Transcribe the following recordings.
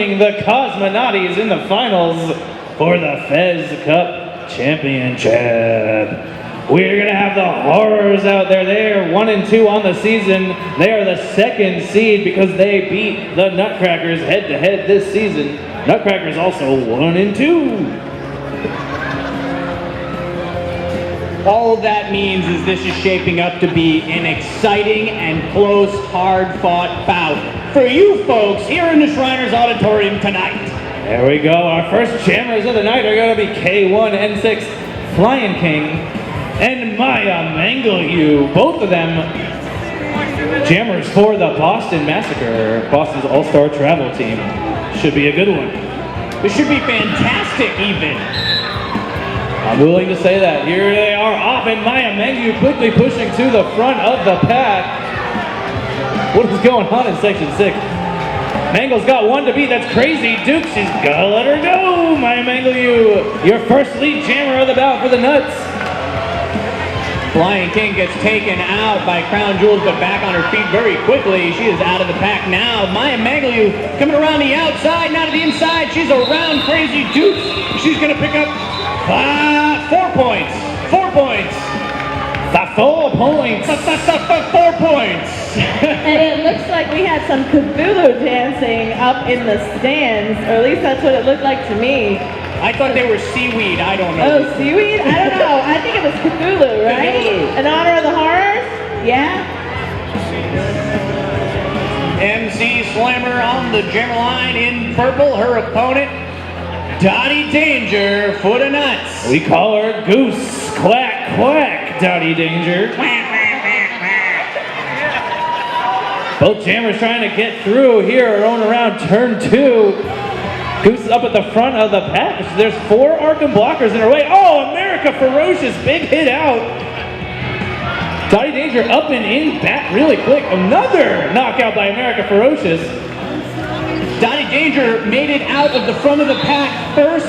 joining the Cosmonauts in the finals for the Fez Cup Championship. We're going to have the Horrors out there. They are 1-2 on the season. They are the second seed because they beat the Nutcrackers head-to-head this season. Nutcrackers also 1-2. All that means is this is shaping up to be an exciting and close, hard-fought bout for you folks here in the Shriners Auditorium tonight. There we go. Our first jammers of the night are going to be K1N6 Flying King and Maya Mangalu. Both of them jammers for the Boston Massacre, Boston's all-star travel team. Should be a good one. This should be fantastic even. I'm willing to say that. Here they are off, and Maya Mangalu quickly pushing to the front of the pack. What is going on in Section 6? Mangalu's got one to beat. That's crazy. Duke, she's gotta let her go. Maya Mangalu, your first lead jammer of the bout for the Nuts. Flying King gets taken out by Crown Jewels, but back on her feet very quickly. She is out of the pack now. Maya Mangalu coming around the outside, not to the inside. She's around Crazy Dukes. She's gonna pick up 4 points. 4 points. 4 points. 4 points. And it looks like we had some Cthulhu dancing up in the stands, or at least that's what it looked like to me. I thought they were seaweed. I don't know. Oh, seaweed? I don't know. I think it was Cthulhu, right? Cthulhu. In honor of the horrors? Yeah? MC Slammer on the jammer line in purple. Her opponent, Dottie Danger for the Nuts. We call her Goose. Quack, quack, Dottie Danger. Both jammers trying to get through here, going around turn 2. Goose is up at the front of the pack. There's 4 Arkham blockers in her way. Oh, America Ferocious, big hit out. Dottie Danger up and in, back really quick. Another knockout by America Ferocious. Dottie Danger made it out of the front of the pack first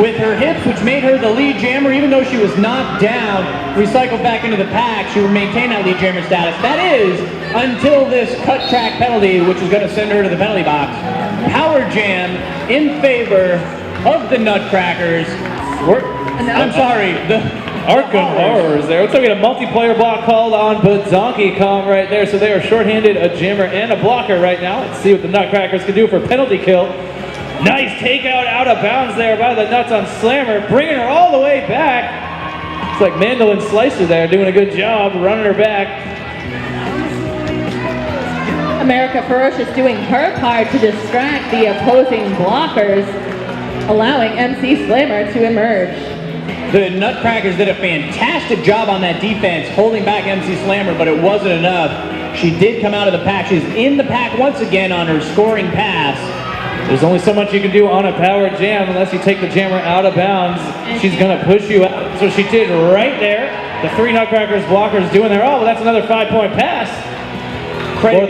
with her hips, which made her the lead jammer, even though she was knocked down, recycled back into the pack. She would maintain that lead jammer status. That is until this cut track penalty, which is going to send her to the penalty box. Power jam in favor of the Nutcrackers. I'm sorry, the Arkham Horrors there. Looks like we had a multiplayer block called on Donkey Kong right there. So they are shorthanded, a jammer and a blocker right now. Let's see what the Nutcrackers can do for penalty kill. Nice takeout out of bounds there by the Nuts on Slammer, bringing her all the way back. It's like Mandolin Slicer there, doing a good job running her back. America Ferocious doing her part to distract the opposing blockers, allowing MC Slammer to emerge. The Nutcrackers did a fantastic job on that defense, holding back MC Slammer, but it wasn't enough. She did come out of the pack. She's in the pack once again on her scoring pass. There's only so much you can do on a power jam unless you take the jammer out of bounds. She's going to push you out. So she did right there. The 3 Nutcrackers blockers doing their all, but that's another 5-point pass. Credit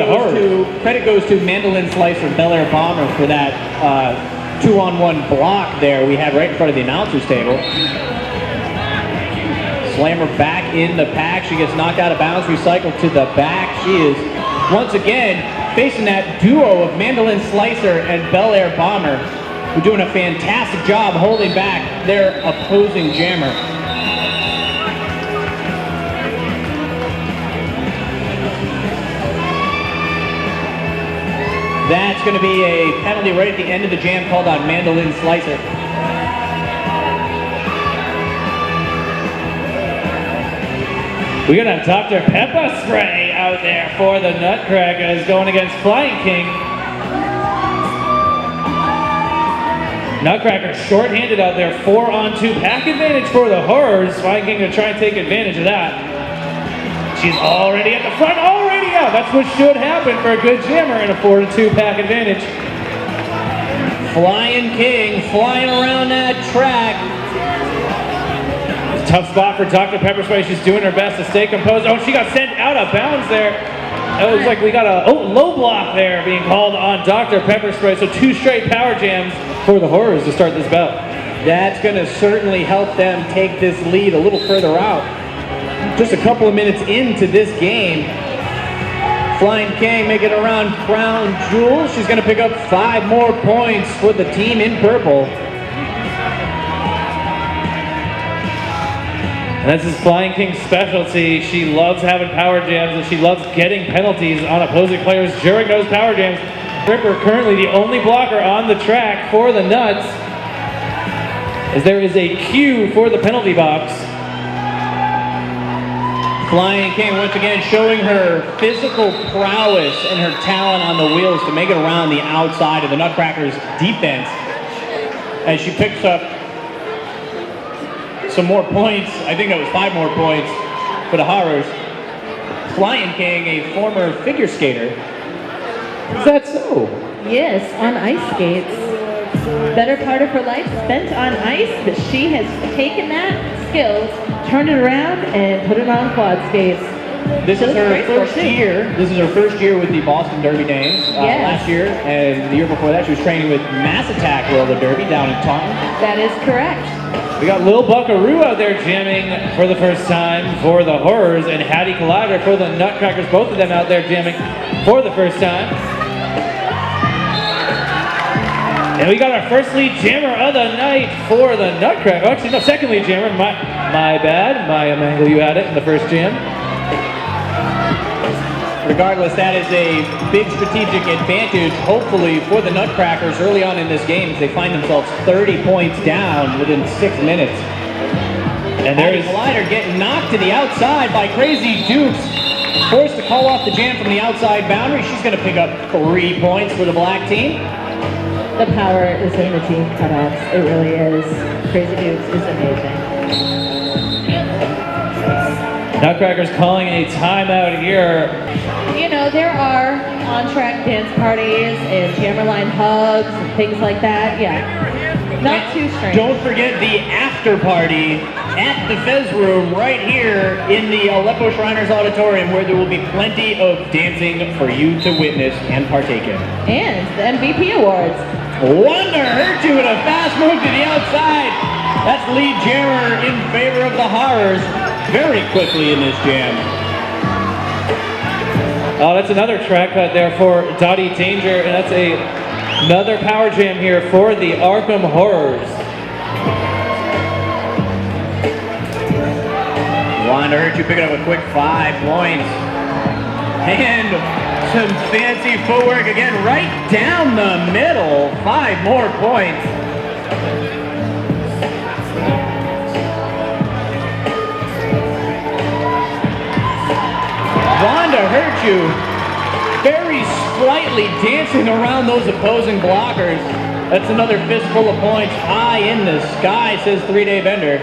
goes to Mandolin Slicer Bel Air Bomber for that 2-on-1 block there we had right in front of the announcer's table. Slammer back in the pack. She gets knocked out of bounds, recycled to the back. She is once again facing that duo of Mandolin Slicer and Bel Air Bomber, who are doing a fantastic job holding back their opposing jammer. That's going to be a penalty right at the end of the jam called on Mandolin Slicer. We're going to have Dr. Pepper Spray out there for the Nutcrackers going against Flying King. Nutcrackers short-handed out there, 4-on-2 pack advantage for the Horrors. Flying King going to try and take advantage of that. She's already at the front, already out. That's what should happen for a good jammer in a 4-2 pack advantage. Flying King flying around that track. Tough spot for Dr. Pepper Spray. She's doing her best to stay composed. Oh, she got sent out of bounds there. It looks like we got a low block there being called on Dr. Pepper Spray. So 2 straight power jams for the Horrors to start this bout. That's going to certainly help them take this lead a little further out. Just a couple of minutes into this game, Flying King making it around Crown Jewel. She's going to pick up 5 more points for the team in purple. And that's his Flying King's specialty. She loves having power jams and she loves getting penalties on opposing players during those power jams. Ripper currently the only blocker on the track for the Nuts, as there is a queue for the penalty box. Flying King once again showing her physical prowess and her talent on the wheels to make it around the outside of the Nutcrackers defense as she picks up some more points. I think that was 5 more points for the Horrors. Flying King, a former figure skater. Is that so? Yes, on ice skates. Better part of her life spent on ice, but she has taken that skills, turned it around, and put it on quad skates. This is her first year. This is her first year with the Boston Derby Dames. Last year and the year before that, she was training with Mass Attack Roller Derby down in Taunton. That is correct. We got Lil Buckaroo out there jamming for the first time for the Horrors, and Hattie Collider for the Nutcrackers, both of them out there jamming for the first time. And we got our first lead jammer of the night for the Nutcracker. Oh, actually, no, second lead jammer. My bad. Maya Mangle, you had it in the first jam. Regardless, that is a big strategic advantage, hopefully, for the Nutcrackers early on in this game as they find themselves 30 points down within 6 minutes. And there is Collider getting knocked to the outside by Crazy Dukes. Forced to call off the jam from the outside boundary. She's going to pick up 3 points for the black team. The power is in the team cutoffs. It really is. Crazy Dukes is amazing. Nutcrackers calling a timeout here. You know, there are on-track dance parties and jammerline hugs and things like that. Yeah, not too strange. Don't forget the after party at the Fez Room right here in the Aleppo Shriners Auditorium, where there will be plenty of dancing for you to witness and partake in. And the MVP awards. Wonder hurt you with a fast move to the outside. That's lead jammer in favor of the Horrors very quickly in this jam. Oh, that's another track cut there for Dottie Danger, and that's another power jam here for the Arkham Horrors. Wanda hurt you picking up a quick 5 points. And some fancy footwork again, right down the middle. 5 more points. Wanda hurt you very slightly dancing around those opposing blockers. That's another fistful of points high in the sky, says 3-Day Bender.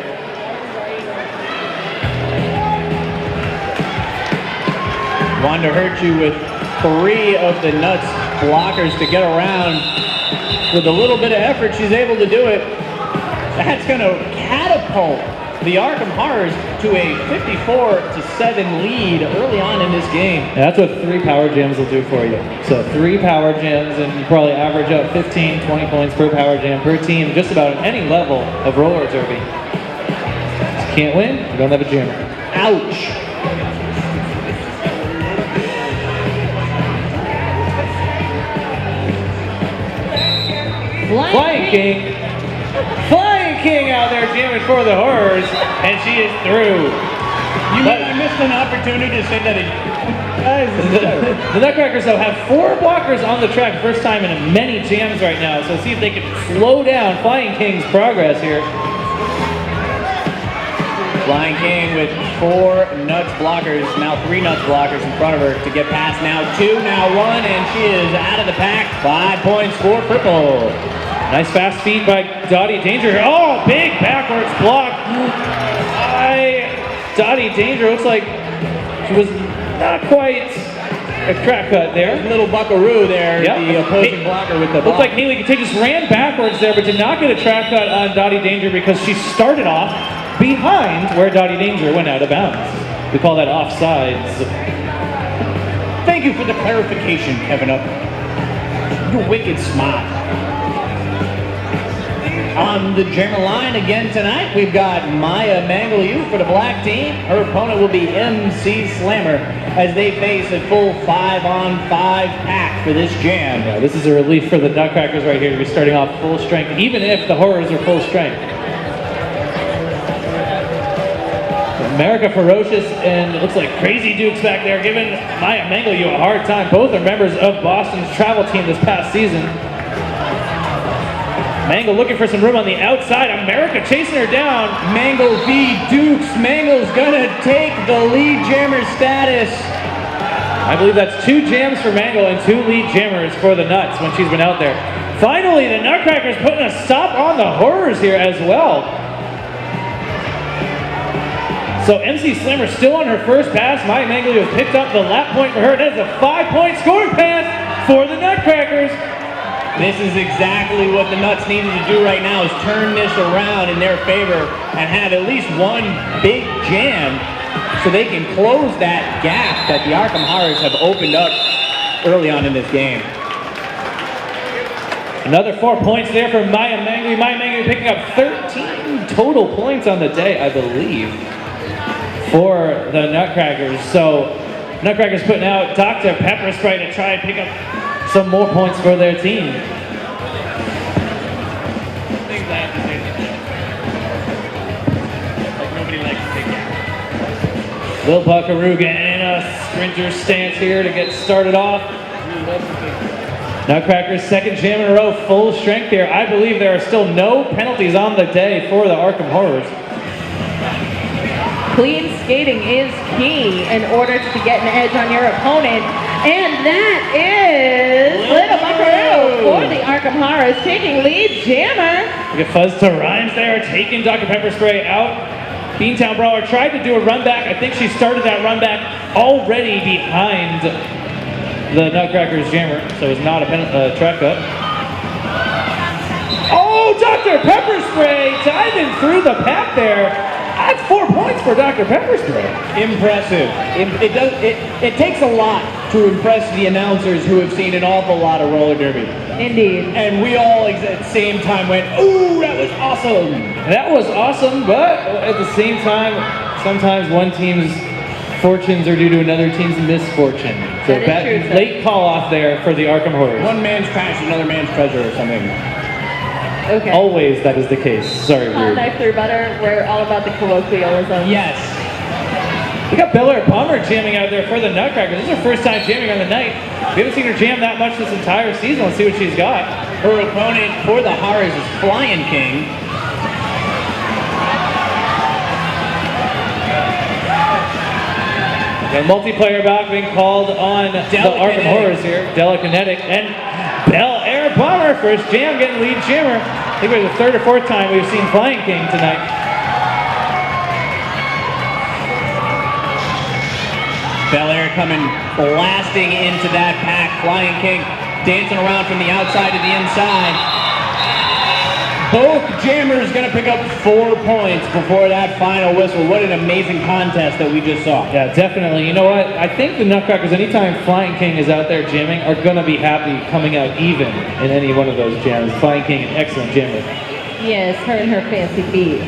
Wanda hurt you with 3 of the Nuts blockers to get around. With a little bit of effort, she's able to do it. That's going to catapult the Arkham Horrors to a 54-7 lead early on in this game. And that's what 3 power jams will do for you. So 3 power jams, and you probably average out 15, 20 points per power jam per team, just about at any level of roller derby. If you can't win, you don't have a jammer. Ouch. Flying King out there jamming for the Horrors, and she is through. You missed an opportunity to say that the Nutcrackers, though, have 4 blockers on the track, first time in many jams right now, so see if they can slow down Flying King's progress here. Flying King with 4 Nuts blockers, now 3 Nuts blockers in front of her to get past now 2, now 1, and she is out of the pack. 5 points for purple. Nice fast feed by Dottie Danger. Oh, big backwards block by Dottie Danger. Looks like she was not quite a track cut there. Little Buckaroo there, yep. The opposing blocker with the block. Looks like Haley Contagious ran backwards there, but did not get a track cut on Dottie Danger because she started off behind where Dottie Danger went out of bounds. We call that offsides. Thank you for the clarification, Kevin Up. You're wicked smart. On the jammer line again tonight, we've got Maya Mangaliu for the black team. Her opponent will be MC Slammer as they face a full 5-on-5 pack for this jam. Yeah, this is a relief for the Nutcrackers right here to be starting off full strength, even if the Horrors are full strength. America Ferocious and it looks like Crazy Dukes back there giving Maya Mangaliu a hard time. Both are members of Boston's travel team this past season. Mangle looking for some room on the outside. America chasing her down. Mangle v. Dukes. Mangle's gonna take the lead jammer status. I believe that's 2 jams for Mangle and 2 lead jammers for the Nuts when she's been out there. Finally, the Nutcrackers putting a stop on the Horrors here as well. So MC Slammer still on her first pass. Maya Mangaliu has picked up the lap point for her. That is a 5-point scoring pass for the Nutcrackers. This is exactly what the Nuts needed to do right now, is turn this around in their favor and have at least one big jam so they can close that gap that the Arkham Horrors have opened up early on in this game. Another 4 points there for Maya Mangaliu. Maya Mangaliu picking up 13 total points on the day, I believe, for the Nutcrackers. So Nutcrackers putting out Dr. Pepper Spray to try and pick up some more points for their team. Things I have to say like nobody likes to take that. Lil Buckaroo getting in a sprinter stance here to get started off. Nutcrackers second jam in a row, full strength here. I believe there are still no penalties on the day for the Arkham Horrors. Clean skating is key in order to get an edge on your opponent. And that is Little Buckaroo for the Arkham Horrors taking lead jammer. Look at Fuzz to Rhymes there, taking Dr. Pepper Spray out. Beantown Brawler tried to do a run back. I think she started that run back already behind the Nutcrackers jammer, so it's not a track up. Oh, Dr. Pepper Spray diving through the pack there. That's 4 points for Dr. Pepper Spray. Impressive. It takes a lot to impress the announcers who have seen an awful lot of roller derby. Indeed. And we all at the same time went, ooh, that was awesome. That was awesome, but at the same time, sometimes one team's fortunes are due to another team's misfortune. So That is true, sir. late call off there for the Arkham Horrors. One man's trash, another man's treasure or something. Okay. Always that is the case. Sorry, weird. Knife through butter, we're all about the colloquialism. Yes. We got Bel Air Bomber jamming out there for the Nutcrackers. This is her first time jamming on the night. We haven't seen her jam that much this entire season. Let's see what she's got. Her opponent for the Horrors is Flying King. Got a multiplayer bout being called on the Arkham Horrors here. Delikinetic and Bel Air Bomber, first jam getting lead jammer. I think it was the 3rd or 4th time we've seen Flying King tonight. Bel Air coming blasting into that pack. Flying King dancing around from the outside to the inside. Both jammers gonna pick up 4 points before that final whistle. What an amazing contest that we just saw. Yeah, definitely. You know what? I think the Nutcrackers, anytime Flying King is out there jamming, are going to be happy coming out even in any one of those jams. Flying King, an excellent jammer. Yes, her and her fancy feet.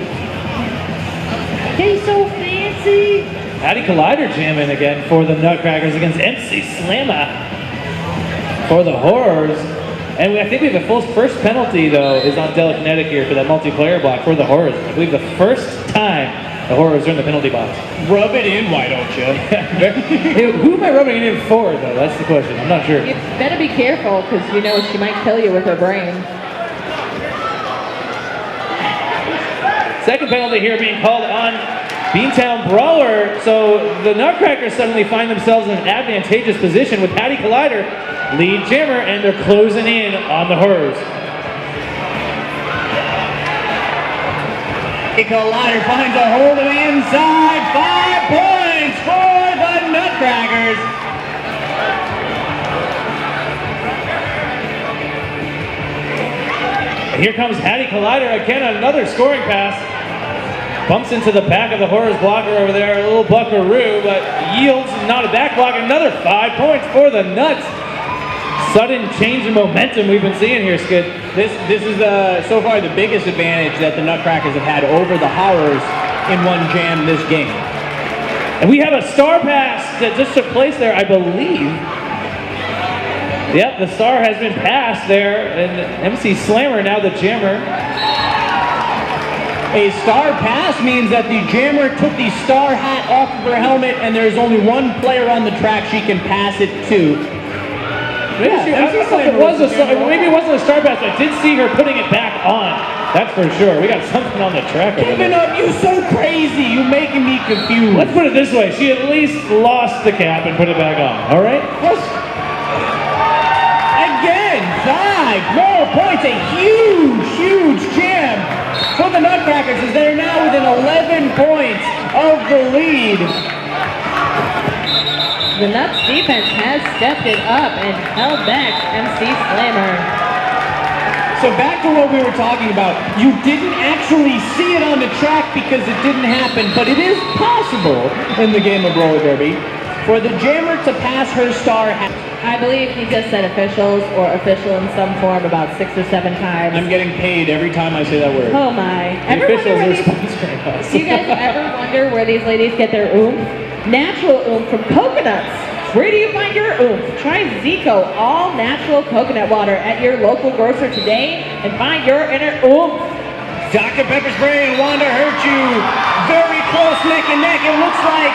He's so fancy. Patty Collider jamming again for the Nutcrackers against MC Slammer for the Horrors. And I think we have the first penalty, though, is on Delikinetic here for that multiplayer block for the Horrors. I believe the first time the Horrors are in the penalty box. Rub it in, why don't you? Hey, who am I rubbing it in for, though? That's the question. I'm not sure. You better be careful, because you know she might kill you with her brain. Second penalty here being called on Beantown Brawler. So the Nutcrackers suddenly find themselves in an advantageous position with Patty Collider, lead jammer, and they're closing in on the Horrors. Collider finds a hold of the inside. 5 points for the Nutcrackers. And here comes Patty Collider again on another scoring pass. Bumps into the back of the Horrors blocker over there, a little Buckaroo, but yields not a back block. Another 5 points for the Nuts. Sudden change in momentum we've been seeing here, Skid. This is so far the biggest advantage that the Nutcrackers have had over the Horrors in one jam this game. And we have a star pass that just took place there, I believe. Yep, the star has been passed there, and MC Slammer now the jammer. A star pass means that the jammer took the star hat off of her helmet, and there's only one player on the track she can pass it to. Maybe, I don't know if it was maybe it wasn't a star pass, but I did see her putting it back on. That's for sure. We got something on the track over Giving there. up, you so crazy. You making me confused. Let's put it this way. She at least lost the cap and put it back on. All right? Again, 5 more points. A huge jam for the Nutcrackers as they're now within 11 points of the lead. The Nuts defense has stepped it up and held back MC Slammer. So back to what we were talking about. You didn't actually see it on the track because it didn't happen, but it is possible in the game of roller derby for the jammer to pass her star hat. I believe he just said officials or official in some form about 6 or 7 times. I'm getting paid every time I say that word. Oh my. The officials are sponsoring us. Do you guys ever wonder where these ladies get their oomph? Natural oomph from coconuts. Where do you find your oomph? Try Zico all natural coconut water at your local grocer today and find your inner oomph. Dr. Pepper Spray and Wanda hurt you. Very close neck and neck. It looks like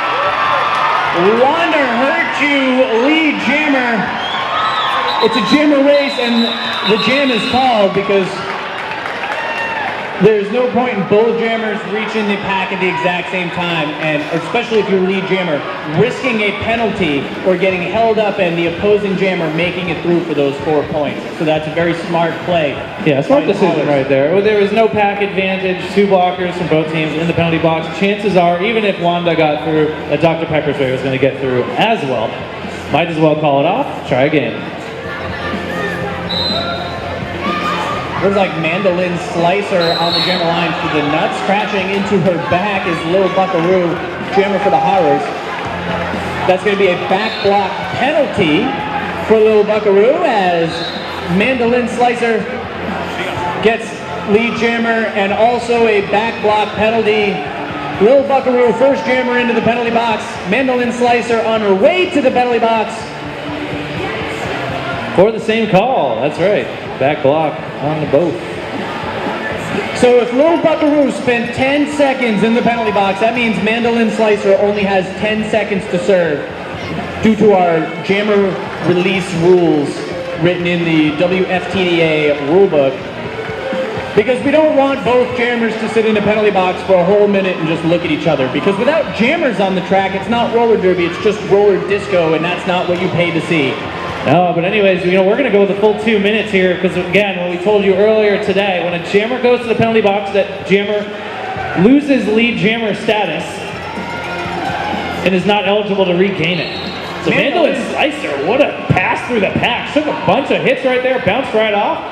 Wanda hurt you, lead jammer. It's a jammer race and the jam is called because there's no point in both jammers reaching the pack at the exact same time, and especially if you're lead jammer, risking a penalty or getting held up and the opposing jammer making it through for those 4 points. So that's a very smart play. Yeah, smart decision right there. Well, there was no pack advantage, 2 blockers from both teams in the penalty box. Chances are, even if Wanda got through, Dr. Pepper Spray was going to get through as well. Might as well call it off. Try again. Looks like Mandolin Slicer on the jammer line for the Nuts. Crashing into her back is Little Buckaroo, jammer for the Horrors. That's going to be a back block penalty for Little Buckaroo as Mandolin Slicer gets lead jammer and also a back block penalty. Little Buckaroo, first jammer into the penalty box. Mandolin Slicer on her way to the penalty box. For the same call. That's right. Back block on the both. So if Little Buckaroo spent 10 seconds in the penalty box, that means Mandolin Slicer only has 10 seconds to serve due to our jammer release rules written in the WFTDA rulebook. Because we don't want both jammers to sit in the penalty box for a whole minute and just look at each other. Because without jammers on the track, it's not roller derby, it's just roller disco, and that's not what you pay to see. No, but anyways, we're going to go with the full 2 minutes here because, again, what we told you earlier today, when a jammer goes to the penalty box, that jammer loses lead jammer status and is not eligible to regain it. So Mandolin Slicer, what a pass through the pack. Took a bunch of hits right there, bounced right off.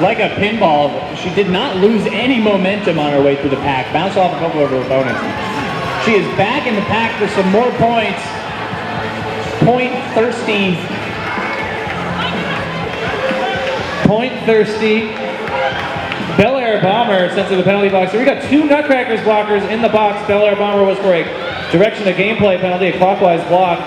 Like a pinball, she did not lose any momentum on her way through the pack. Bounced off a couple of her opponents. She is back in the pack for some more points. Point thirsty. Bel Air Bomber sent to the penalty box. So we got 2 Nutcrackers blockers in the box. Bel Air Bomber was for a direction of gameplay penalty, a clockwise block.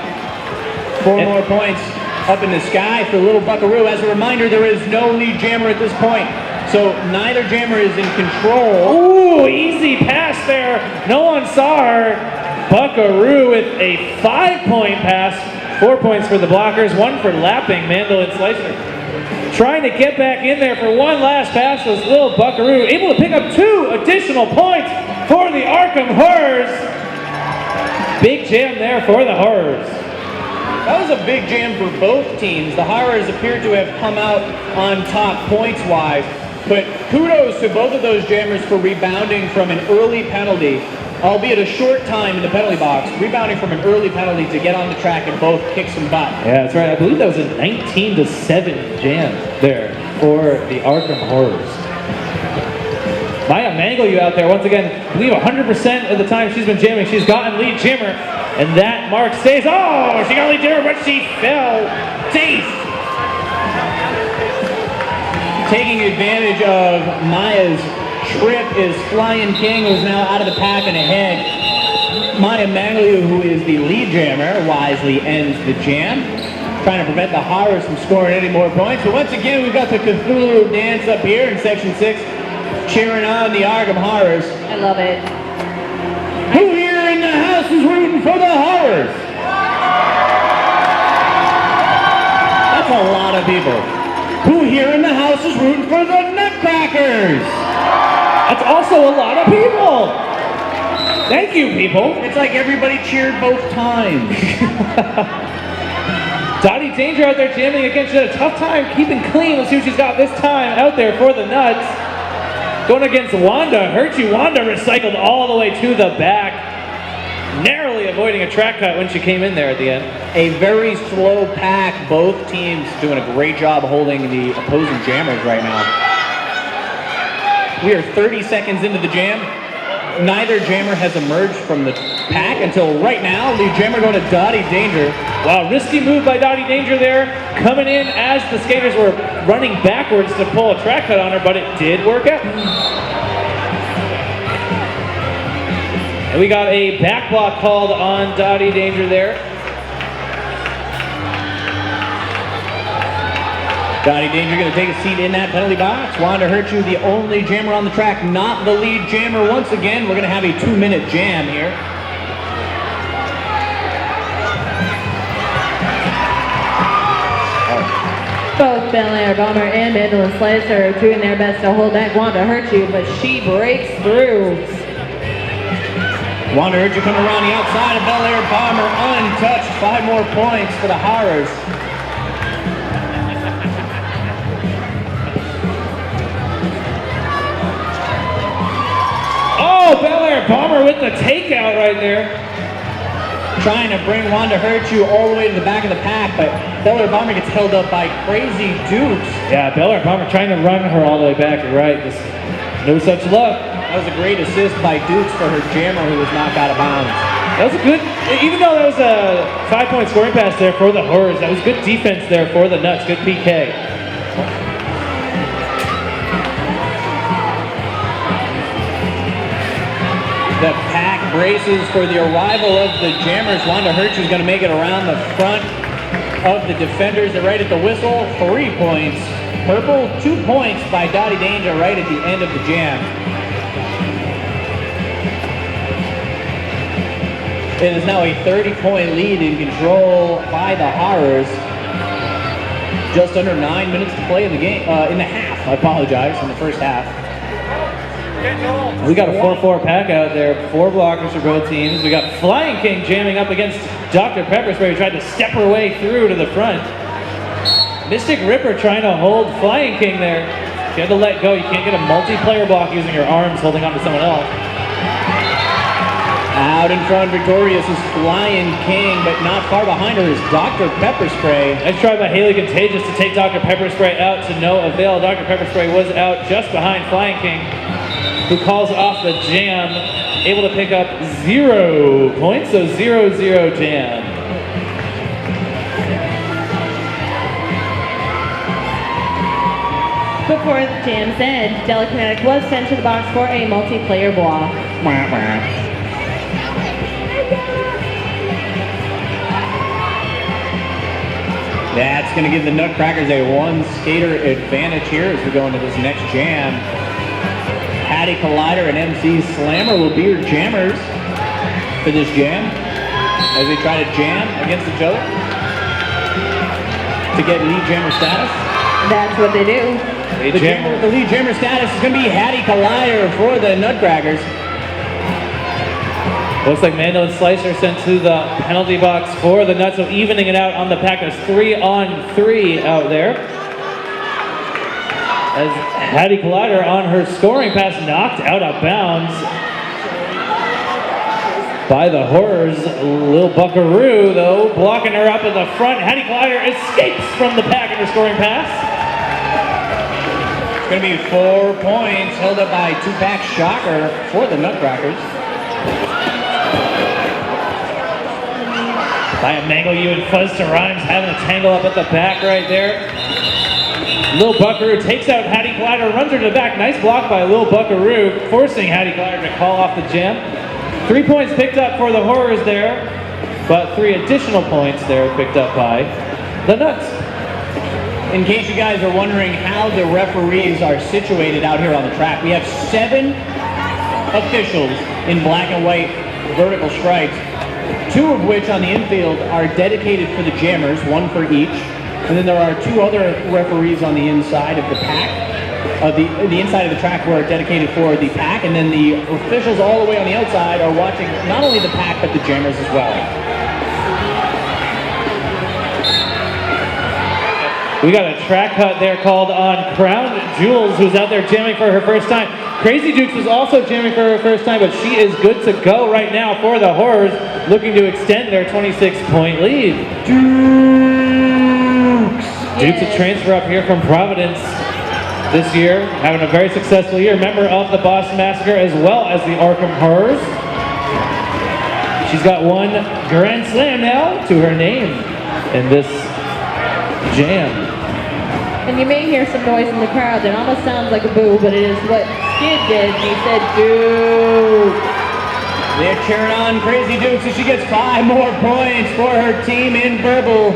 4 more points up in the sky for Little Buckaroo. As a reminder, there is no lead jammer at this point, so neither jammer is in control. Ooh, easy pass there. No one saw her. Buckaroo with a 5-point pass. 4 points for the blockers, 1 for lapping Mandolin Slicer. Trying to get back in there for one last pass was Little Buckaroo, able to pick up 2 additional points for the Arkham Horrors. Big jam there for the Horrors. That was a big jam for both teams. The Horrors appeared to have come out on top points-wise, but kudos to both of those jammers for rebounding from an early penalty, albeit a short time in the penalty box, rebounding from an early penalty to get on the track and both kick some butt. Yeah, that's right. I believe that was a 19-7 jam there for the Arkham Horrors. Maya Mangle out there, once again, I believe 100% of the time she's been jamming, she's gotten lead jammer, and that mark stays. Oh, she got lead jammer, but she fell. Safe. Taking advantage of Maya's trip is Flying King, who's now out of the pack and ahead. Maya Mangliu, who is the lead jammer, wisely ends the jam, trying to prevent the Horrors from scoring any more points. But once again, we've got the Cthulhu dance up here in Section 6, cheering on the Arkham Horrors. I love it. Who here in the house is rooting for the Horrors? That's a lot of people. Who here in the house is rooting for the Nutcrackers? That's also a lot of people. Thank you, people. It's like everybody cheered both times. Dottie Danger out there jamming again. She had a tough time keeping clean. Let's see what she's got this time out there for the Nuts. Going against Wanda. Hurt you. Wanda recycled all the way to the back. Narrowly avoiding a track cut when she came in there at the end. A very slow pack. Both teams doing a great job holding the opposing jammers right now. We are 30 seconds into the jam. Neither jammer has emerged from the pack until right now. Lead jammer going to Dottie Danger. Wow, risky move by Dottie Danger there. Coming in as the skaters were running backwards to pull a track cut on her, but it did work out. And we got a back block called on Dottie Danger there. Dottie Danger going to take a seat in that penalty box. Wanda Hurtu, the only jammer on the track, not the lead jammer. Once again, we're going to have a 2-minute jam here. Both Bel Air Bomber and Mandolin Slicer are doing their best to hold back Wanda Hurtu, but she breaks through. Wanda Hurtu coming around the outside of Bel Air Bomber, untouched. 5 more points for the Horrors. Oh, Bel Air Bomber with the takeout right there. Trying to bring Wanda Hurtu all the way to the back of the pack, but Bel Air Bomber gets held up by Crazy Dukes. Yeah, Bel Air Bomber trying to run her all the way back. You're right. Just no such luck. That was a great assist by Dukes for her jammer who was knocked out of bounds. That was a good, even though that was a 5-point scoring pass there for the Horrors, that was good defense there for the Nuts. Good PK. The pack braces for the arrival of the jammers. Wanda Hurtu is going to make it around the front of the defenders. They're right at the whistle. 3 points. Purple, 2 points by Dottie Danger right at the end of the jam. It is now a 30-point lead in control by the Horrors. Just under 9 minutes to play in the game, in the half. I apologize, in the first half. We got a 4-4 pack out there. 4 blockers for both teams. We got Flying King jamming up against Dr. Pepper Spray, who tried to step her way through to the front. Mystic Ripper trying to hold Flying King there. You had to let go. You can't get a multiplayer block using your arms holding on to someone else. Out in front, victorious is Flying King, but not far behind her is Dr. Pepper Spray. Nice try by Haley Contagious to take Dr. Pepper Spray out to no avail. Dr. Pepper Spray was out just behind Flying King, who calls off the jam, able to pick up 0 points, so 0-0 jam. Before the jam's end, Delicatic was sent to the box for a multiplayer block. That's going to give the Nutcrackers a 1-skater advantage here as we go into this next jam. Hattie Collider and MC Slammer will be your jammers for this jam as they try to jam against each other to get lead jammer status. That's what they do. The jammer with the lead jammer status is going to be Hattie Collider for the Nutcrackers. Looks like Mandolin Slicer sent to the penalty box for the Nuts, so evening it out on the pack. There's 3-on-3 out there. As Hattie Collider on her scoring pass knocked out of bounds by the Horrors. Lil Buckaroo, though, blocking her up in the front. Hattie Collider escapes from the pack in her scoring pass. It's going to be 4 points held up by 2-pack Shocker for the Nutcrackers. By a Mangle, you and Fuzz to Rhymes having a tangle up at the back right there. Lil Buckaroo takes out Hattie Glider, runs her to the back. Nice block by Lil Buckaroo, forcing Hattie Glider to call off the jam. 3 points picked up for the Horrors there, but 3 additional points there picked up by the Nuts. In case you guys are wondering how the referees are situated out here on the track, we have 7 officials in black and white vertical stripes, 2 of which on the infield are dedicated for the jammers, 1 for each. And then there are 2 other referees on the inside of the pack, the inside of the track who are dedicated for the pack, and then the officials all the way on the outside are watching not only the pack but the jammers as well. We got a track cut there called on Crown Jewels, who's out there jamming for her first time. Crazy Dukes was also jamming for her first time, but she is good to go right now for the Horrors, looking to extend their 26-point lead. Dukes a transfer up here from Providence this year, having a very successful year. Member of the Boston Massacre as well as the Arkham Horrors. She's got 1 Grand Slam now to her name in this jam. And you may hear some noise in the crowd that almost sounds like a boo, but it is what Skid did. He said, "Duke." They're cheering on Crazy Dukes as she gets 5 more points for her team in verbal.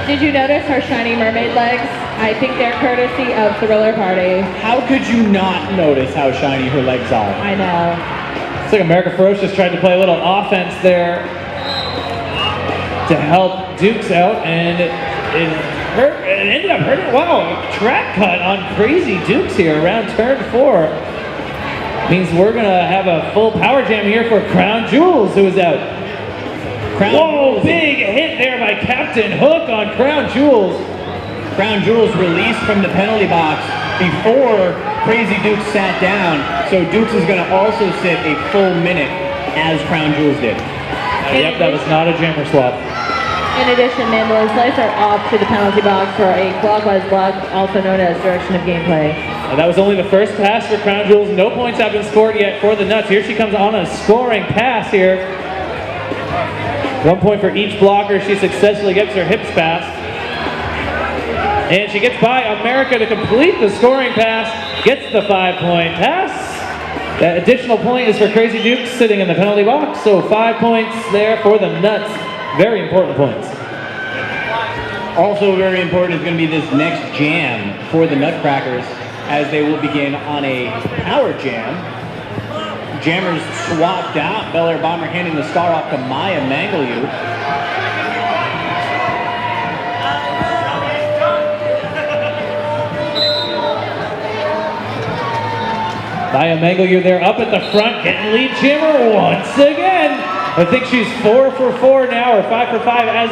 Did you notice her shiny mermaid legs? I think they're courtesy of Thriller Party. How could you not notice how shiny her legs are? I know. It's like America Ferocious tried to play a little offense there to help Dukes out, and it ended up hurting. Wow, track cut on Crazy Dukes here around turn 4. Means we're gonna have a full power jam here for Crown Jewels, who is out. Whoa, big hit there by Captain Hook on Crown Jewels. Crown Jewels released from the penalty box before Crazy Dukes sat down, so Dukes is going to also sit a full minute as Crown Jewels did. Yep, that was not a jammer swap. In addition, Mandolin Slicer off to the penalty box for a clockwise block, also known as direction of gameplay. And that was only the first pass for Crown Jewels. No points have been scored yet for the Nuts. Here she comes on a scoring pass here. 1 point for each blocker. She successfully gets her hips passed. And she gets by America to complete the scoring pass. Gets the 5-point pass. That additional point is for Crazy Dukes sitting in the penalty box. So 5 points there for the Nuts. Very important points. Also very important is going to be this next jam for the Nutcrackers, as they will begin on a power jam. Jammers swapped out. Bel Air Bomber handing the star off to Maya Mangaliu. Maya Mangaliu there up at the front, getting lead jammer once again. I think she's 4 for 4 now, or 5 for 5 as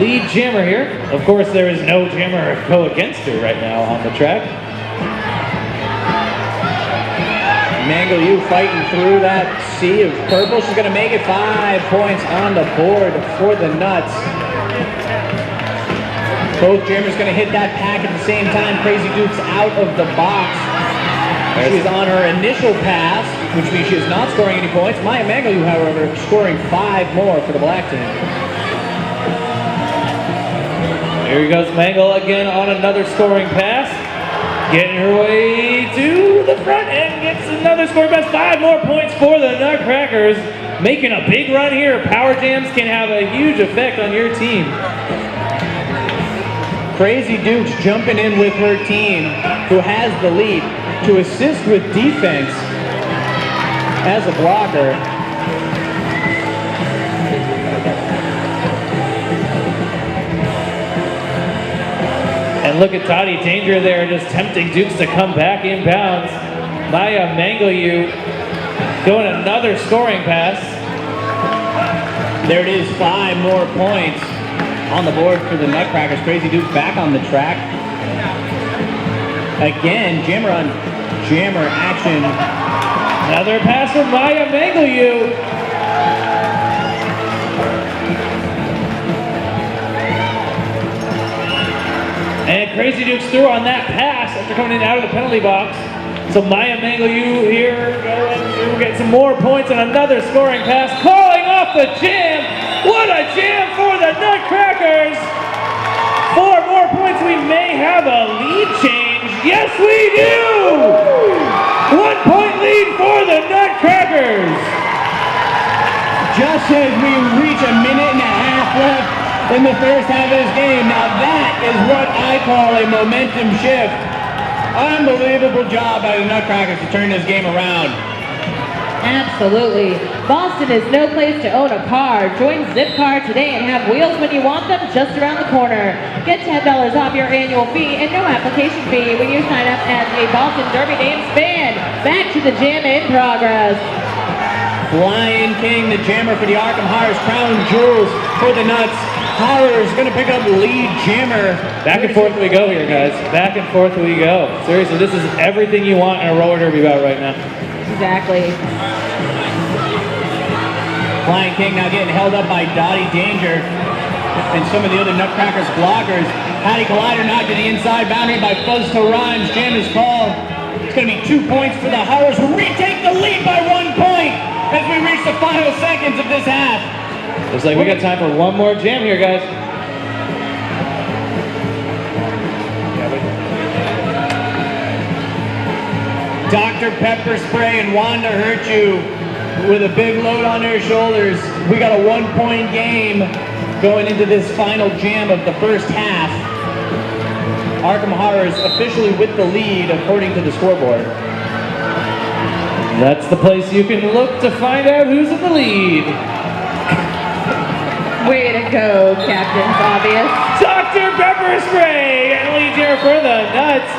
lead jammer here. Of course, there is no jammer go against her right now on the track. Mangaliu fighting through that sea of purple. She's going to make it 5 points on the board for the Nuts. Both jammers going to hit that pack at the same time. Crazy Dukes out of the box. She's on her initial pass, which means she is not scoring any points. Maya Mangaliu, however, scoring 5 more for the black team. Here goes Mangle again on another scoring pass. Getting her way to the front and gets another scoring pass. 5 more points for the Nutcrackers. Making a big run here. Power jams can have a huge effect on your team. Crazy Dukes jumping in with her team, who has the lead, to assist with defense as a blocker. And look at Dottie Danger there, just tempting Dukes to come back inbounds. Maya Mangaliu doing another scoring pass. There it is, 5 more points on the board for the Nutcrackers. Crazy Dukes back on the track. Again, jammer on jammer action. Another pass from Maya Mangaliu. And Crazy Dukes threw on that pass after coming in out of the penalty box. So Maya Mangaliu here going to get some more points on another scoring pass. Calling off the jam. What a jam for the Nutcrackers. 4 more Yes, we do! 1 point lead for the Nutcrackers. Just as we reach a minute and a half left in the first half of this game. Now that is what I call a momentum shift. Unbelievable job by the Nutcrackers to turn this game around. Absolutely. Boston is no place to own a car. Join Zipcar today and have wheels when you want them just around the corner. Get $10 off your annual fee and no application fee when you sign up as a Boston Derby Dames fan. Back to the jam in progress. Flying King, the jammer for the Arkham Horrors, Crown Jewels for the Nuts. Horrors going to pick up lead jammer. Back and forth we go here, guys. Back and forth we go. Seriously, this is everything you want in a roller derby bout right now. Exactly. Flying King now getting held up by Dottie Danger and some of the other Nutcrackers blockers. Hattie Collider knocked to the inside boundary by Fuzz to Rhymes. Jam is called. It's going to be 2 points for the Horrors, who retake the lead by 1 point as we reach the final seconds of this half. Looks like we got time for one more jam here, guys. Dr. Pepper Spray and Wanda Hurt You with a big load on their shoulders. We got a 1 point game going into this final jam of the first half. Arkham Horrors officially with the lead according to the scoreboard. That's the place you can look to find out who's in the lead. Way to go, Captain Obvious. Dr. Pepper Spray and lead here for the Nuts.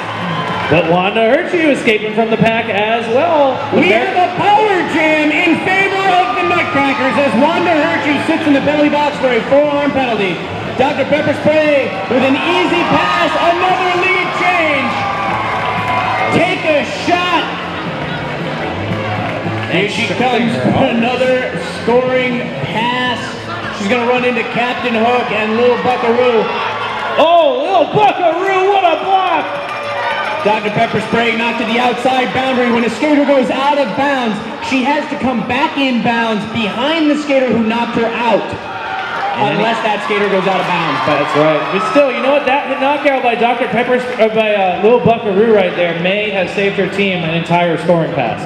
But Wanda Hurt You escaping from the pack as well. We have a power jam in favor of the Nutcrackers as Wanda Hurt You sits in the penalty box for a forearm penalty. Dr. Pepper Spray with an easy pass, another lead change. Take a shot. Here she comes, another scoring pass. She's gonna run into Captain Hook and Lil Buckaroo. Oh, Lil Buckaroo, what a block! Dr. Pepper Spray knocked to the outside boundary. When a skater goes out of bounds, she has to come back in bounds behind the skater who knocked her out. Unless that skater goes out of bounds. That's right. But still, you know what? That knockout by Dr. Pepper, by Lil Buckaroo right there may have saved her team an entire scoring pass.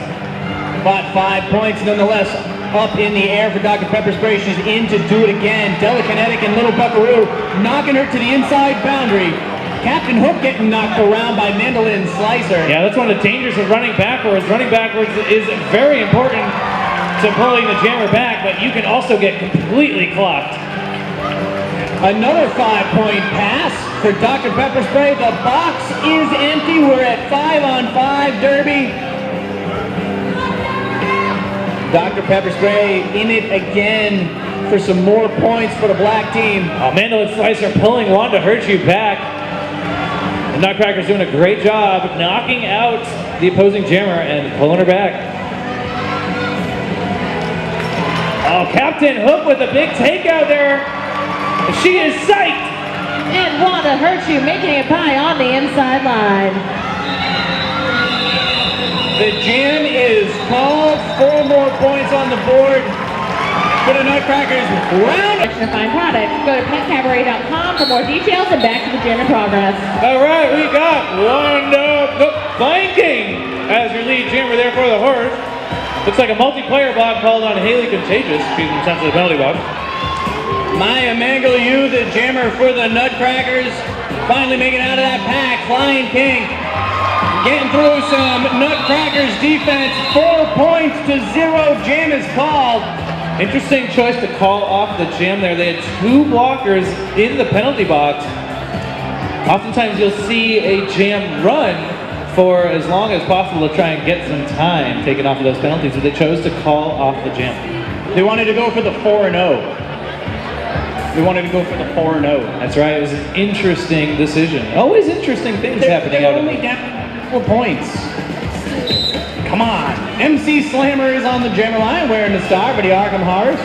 But 5 points nonetheless up in the air for Dr. Pepper Spray. She's in to do it again. Telekinetic and Little Buckaroo knocking her to the inside boundary. Captain Hook getting knocked around by Mandolin Slicer. Yeah, that's one of the dangers of running backwards. Running backwards is very important to pulling the jammer back, but you can also get completely clocked. Another 5-point pass for Dr. Pepper Spray. The box is empty. We're at 5-on-5 derby. Dr. Pepper Spray in it again for some more points for the black team. Oh, Mandolin Slicer pulling Wanda Hurt You back. The Nutcrackers doing a great job knocking out the opposing jammer and pulling her back. Oh, Captain Hook with a big takeout there. She is psyched. And Wanda Hurt You making it by on the inside line. The jam is called. 4 more points on the board for the Nutcrackers. Round To find products, go to petcabaret.com for more details and back to the jam in progress. All right, we got Wanda Flying King as your lead jammer there for the Horrors. Looks like a multiplayer block called on Haley Contagious. She's sent to the penalty box. Maya Mangalu, the jammer for the Nutcrackers, finally making out of that pack. Flying King getting through some Nutcrackers defense. 4 points to 0. Jam is called. Interesting choice to call off the jam there. They had 2 blockers in the penalty box. Oftentimes you'll see a jam run for as long as possible to try and get some time taken off of those penalties, but they chose to call off the jam. They wanted to go for the 4-0. They wanted to go for the 4-0. That's right, it was an interesting decision. Always interesting things happening They're out of only it. down 4 points. Come on. MC Slammer is on the jammer line wearing the star for the Arkham Horrors.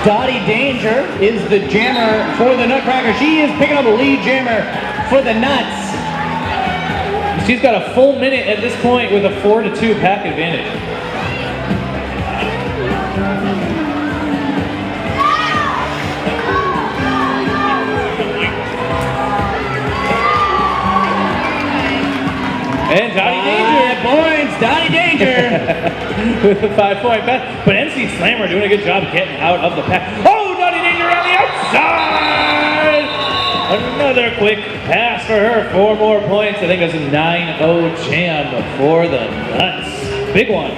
Dottie Danger is the jammer for the Nutcracker. She is picking up a lead jammer for the Nuts. She's got a full minute at this point with a 4-2 pack advantage. Donnie Danger. With the 5-point bet. But MC Slammer doing a good job getting out of the pack. Oh, Donnie Danger on the outside! Another quick pass for her. 4 more points. I think that's a 9-0 jam for the Nuts. Big one.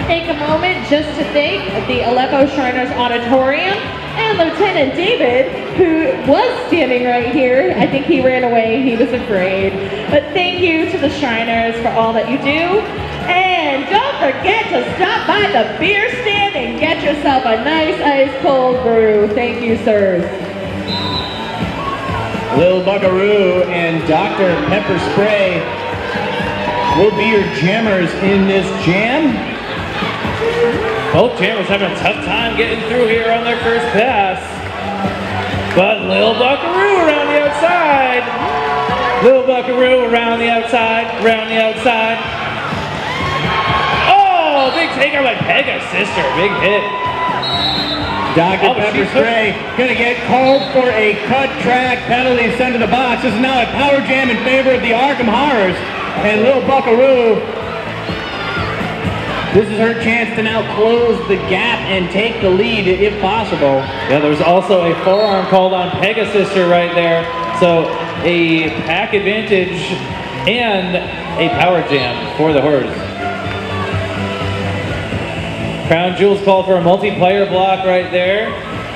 Take a moment just to thank the Aleppo Shriners Auditorium and Lieutenant David, who was standing right here. I think he ran away. He was afraid. But thank you to the Shriners for all that you do. And don't forget to stop by the beer stand and get yourself a nice ice cold brew. Thank you, sirs. Lil Buckaroo and Dr. Pepper Spray will be your jammers in this jam. Both jammers having a tough time getting through here on their first pass. But Lil Buckaroo around the outside. Lil Buckaroo around the outside, around the outside. Oh, big takeout by Pega's sister. Big hit. Dr. Pepper Spray gonna get called for a cut track penalty sent to the box. This is now a power jam in favor of the Arkham Horrors. And Lil Buckaroo, this is her chance to now close the gap and take the lead if possible. Yeah, there's also a forearm called on Pega's sister right there. So a pack advantage and a power jam for the Horrors. Crown Jewels called for a multiplayer block right there.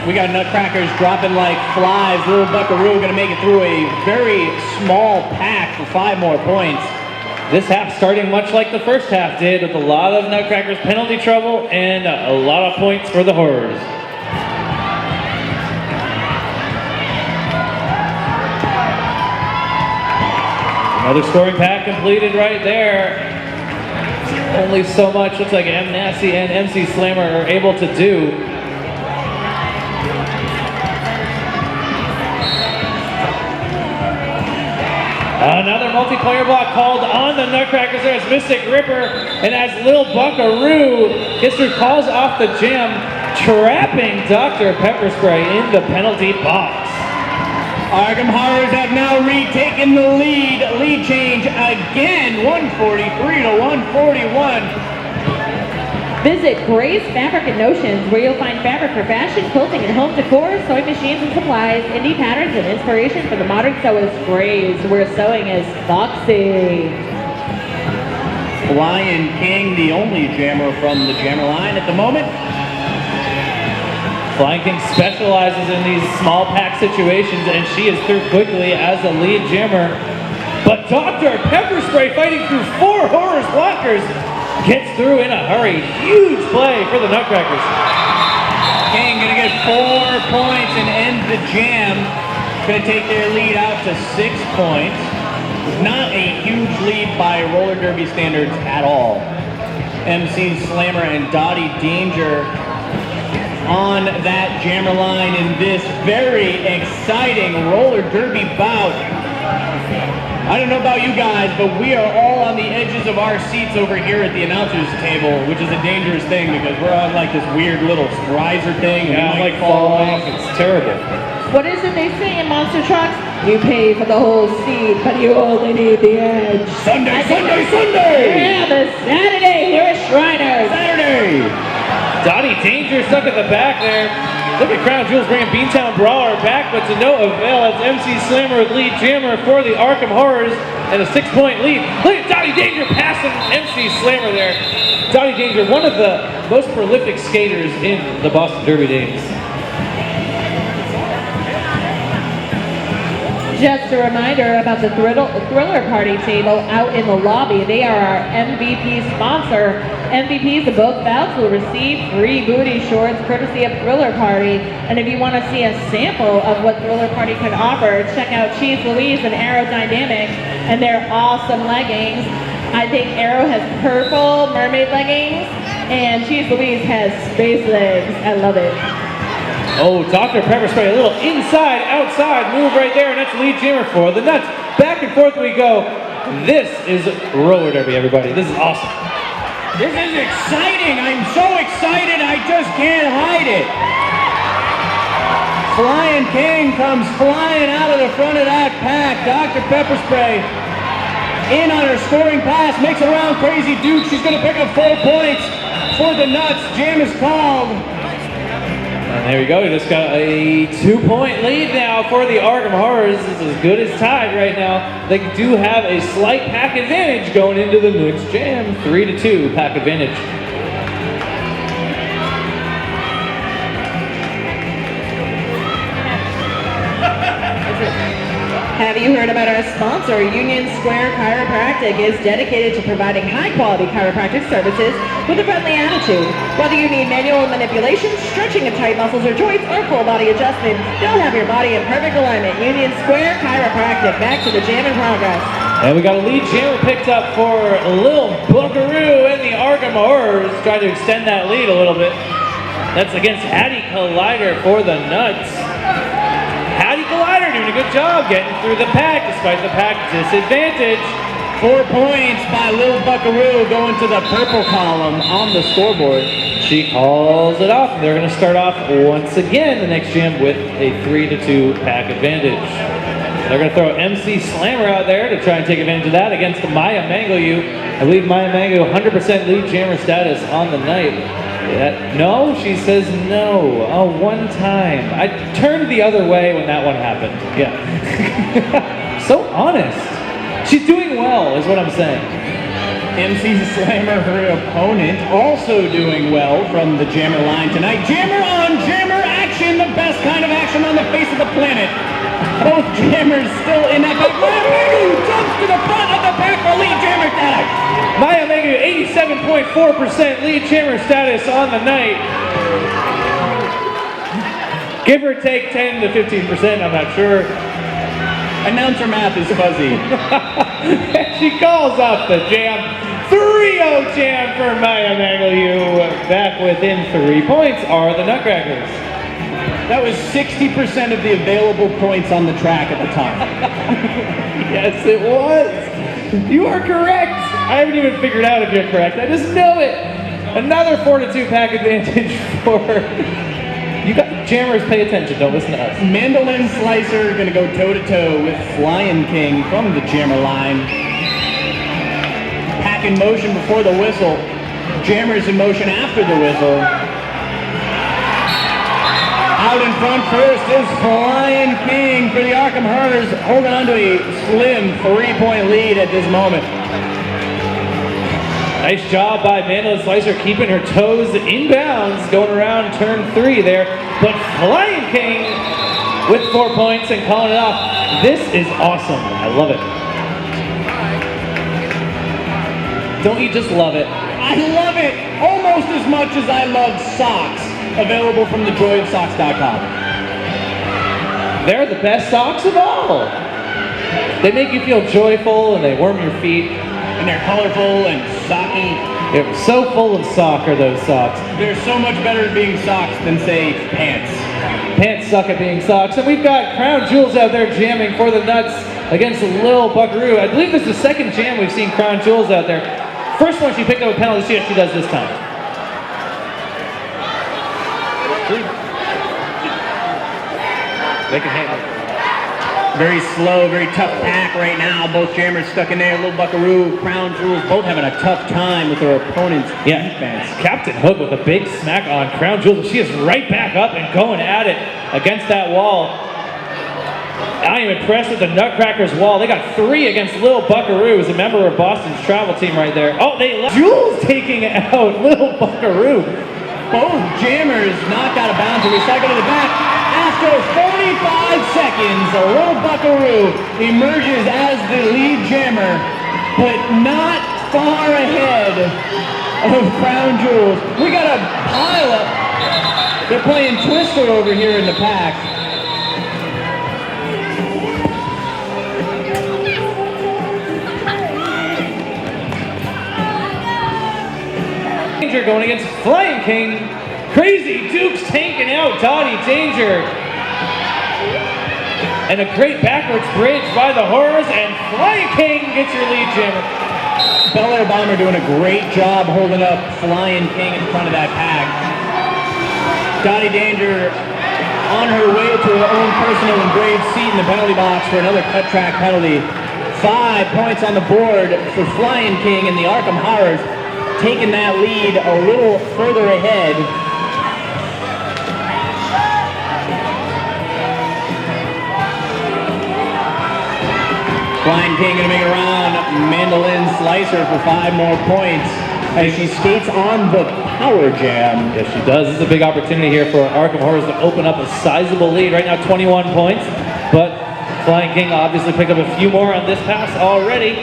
We got Nutcrackers dropping like flies. Lil Buckaroo gonna make it through a very small pack for 5 more points. This half starting much like the first half did, with a lot of Nutcrackers penalty trouble and a lot of points for the Horrors. Another scoring pack completed right there. Only so much looks like M. Nasty and MC Slammer are able to do. Another multiplayer block called on the Nutcrackers there as Mystic Ripper, and as Lil Buckaroo gets her calls off the jam, trapping Dr. Pepper Spray in the penalty box. Arkham Horrors have now retaken the lead. Lead change again, 143 to 141. Visit Gray's Fabric and Notions, where you'll find fabric for fashion, quilting, and home decor, sewing machines and supplies, indie patterns, and inspiration for the modern sewist. Gray's, where sewing is foxy. Lion King, the only jammer from the jammer line at the moment. Flying King specializes in these small pack situations, and she is through quickly as the lead jammer. But Dr. Pepper Spray, fighting through 4 Horrors blockers, gets through in a hurry. Huge play for the Nutcrackers. King gonna get 4 points and end the jam. Gonna take their lead out to 6 points. Not a huge lead by roller derby standards at all. MC Slammer and Dottie Danger on that jammer line in this very exciting roller derby bout. I don't know about you guys, but we are all on the edges of our seats over here at the announcer's table, which is a dangerous thing because we're on like this weird little riser thing. And Yeah, we like might fall falling. off. It's terrible. What is it they say in monster trucks? You pay for the whole seat, but you only need the edge. Sunday, Sunday, Sunday! Yeah, the Saturday here at Shriners. Saturday! Dottie Danger stuck at the back there. Look at Crown Jewels bringing Beantown Brawler back, but to no avail as MC Slammer with lead jammer for the Arkham Horrors and a 6-point lead. Look at Dottie Danger passing MC Slammer there. Dottie Danger, one of the most prolific skaters in the Boston Derby days. Just a reminder about the Thriller Party table out in the lobby. They are our MVP sponsor. MVPs of both bouts will receive free booty shorts courtesy of Thriller Party. And if you want to see a sample of what Thriller Party can offer, check out Cheese Louise and Aerodynamic and their awesome leggings. I think Aero has purple mermaid leggings and Cheese Louise has space legs. I love it. Oh, Dr. Pepper Spray, a little inside, outside move right there, and that's lead jammer for the Nuts. Back and forth we go. This is roller derby, everybody. This is awesome. This is exciting! I'm so excited I just can't hide it! Flying King comes flying out of the front of that pack. Dr. Pepper Spray in on her scoring pass, makes it around Crazy Duke. She's going to pick up 4 points for the Nuts. Jam is called. And there we go. We just got a 2-point lead now for the Arkham Horrors. It's as good as tied right now. They do have a slight pack advantage going into the next jam. 3-2 pack advantage. Have you heard about our sponsor? Union Square Chiropractic is dedicated to providing high-quality chiropractic services with a friendly attitude. Whether you need manual manipulation, stretching of tight muscles or joints, or full body adjustment, they'll have your body in perfect alignment. Union Square Chiropractic. Back to the jam in progress. And we got a lead jammer picked up for Lil Buckaroo and the Arkham Horrors. Trying to extend that lead a little bit. That's against Hattie Collider for the Nuts. Hattie Collider doing a good job getting through the pack despite the pack disadvantage. 4 points by Lil Buckaroo going to the purple column on the scoreboard. She calls it off. They're going to start off once again the next jam with a 3-2 pack advantage. They're going to throw MC Slammer out there to try and take advantage of that against Maya Mangoyu. I believe Maya Mangoyu 100% lead jammer status on the night. No, she says no. Oh, one time. I turned the other way when that one happened. Yeah. So honest. She's doing well, is what I'm saying. MC Slammer, her opponent, also doing well from the jammer line tonight. Jammer on jammer action, the best kind of action on the face of the planet. Both jammers still in that pack. Maya Mangoyu jumps to the front of the pack for lead jammer status. Maya Mangoyu, 87.4% lead jammer status on the night. Give or take 10 to 15%, I'm not sure. Announcer math is fuzzy. She calls off the jam. 3-0 jam for Maya Mangoyu. Back within 3 points are the Nutcrackers. That was 60% of the available points on the track at the time. Yes, it was. You are correct. I haven't even figured out if you're correct. I just know it. Another 4-2 pack advantage for... You got jammers, pay attention. Don't listen to us. Mandolin Slicer going to go toe-to-toe with Flying King from the jammer line. Pack in motion before the whistle. Jammers in motion after the whistle. Out in front first is Flying King for the Arkham Horrors, holding on to a slim 3-point lead at this moment. Nice job by Mandolin Slicer keeping her toes inbounds, going around turn 3 there. But Flying King with 4 points and calling it off. This is awesome. I love it. Don't you just love it? I love it almost as much as I love socks. Available from thejoyofsocks.com. They're the best socks of all. They make you feel joyful and they warm your feet. And they're colorful and socky. They're so full of sock are those socks. They're so much better at being socks than, say, pants. Pants suck at being socks. And we've got Crown Jewels out there jamming for the Nuts against Lil Buckaroo. I believe this is the second jam we've seen Crown Jewels out there. First one she picked up a penalty. See what she does this time. They can handle it. Very slow, very tough pack right now. Both jammers stuck in there. Lil Buckaroo, Crown Jewels, both having a tough time with their opponent's defense. Captain Hook with a big smack on Crown Jewels. She is right back up and going at it against that wall. I am impressed with the Nutcrackers wall. They got 3 against Lil Buckaroo, who's a member of Boston's travel team right there. Oh, they left. Jules taking out Lil Buckaroo. Both jammers knocked out of bounds and recycled to the back. After 45 seconds, Lil Buckaroo emerges as the lead jammer, but not far ahead of Crown Jewels. We got a pile up. They're playing Twister over here in the pack. Danger going against Flying King. Crazy Duke's tanking out Donnie Danger. And a great backwards bridge by the Horrors, and Flying King gets your lead jammer. Bel Air Bomber doing a great job holding up Flying King in front of that pack. Donnie Danger on her way to her own personal engraved seat in the penalty box for another cut track penalty. 5 points on the board for Flying King, and the Arkham Horrors taking that lead a little further ahead. Flying King gonna make it around Mandolin Slicer for 5 more points as she skates on the Power Jam. Yes, she does. This is a big opportunity here for Arkham Horrors to open up a sizable lead. Right now, 21 points, but Flying King obviously picked up a few more on this pass already,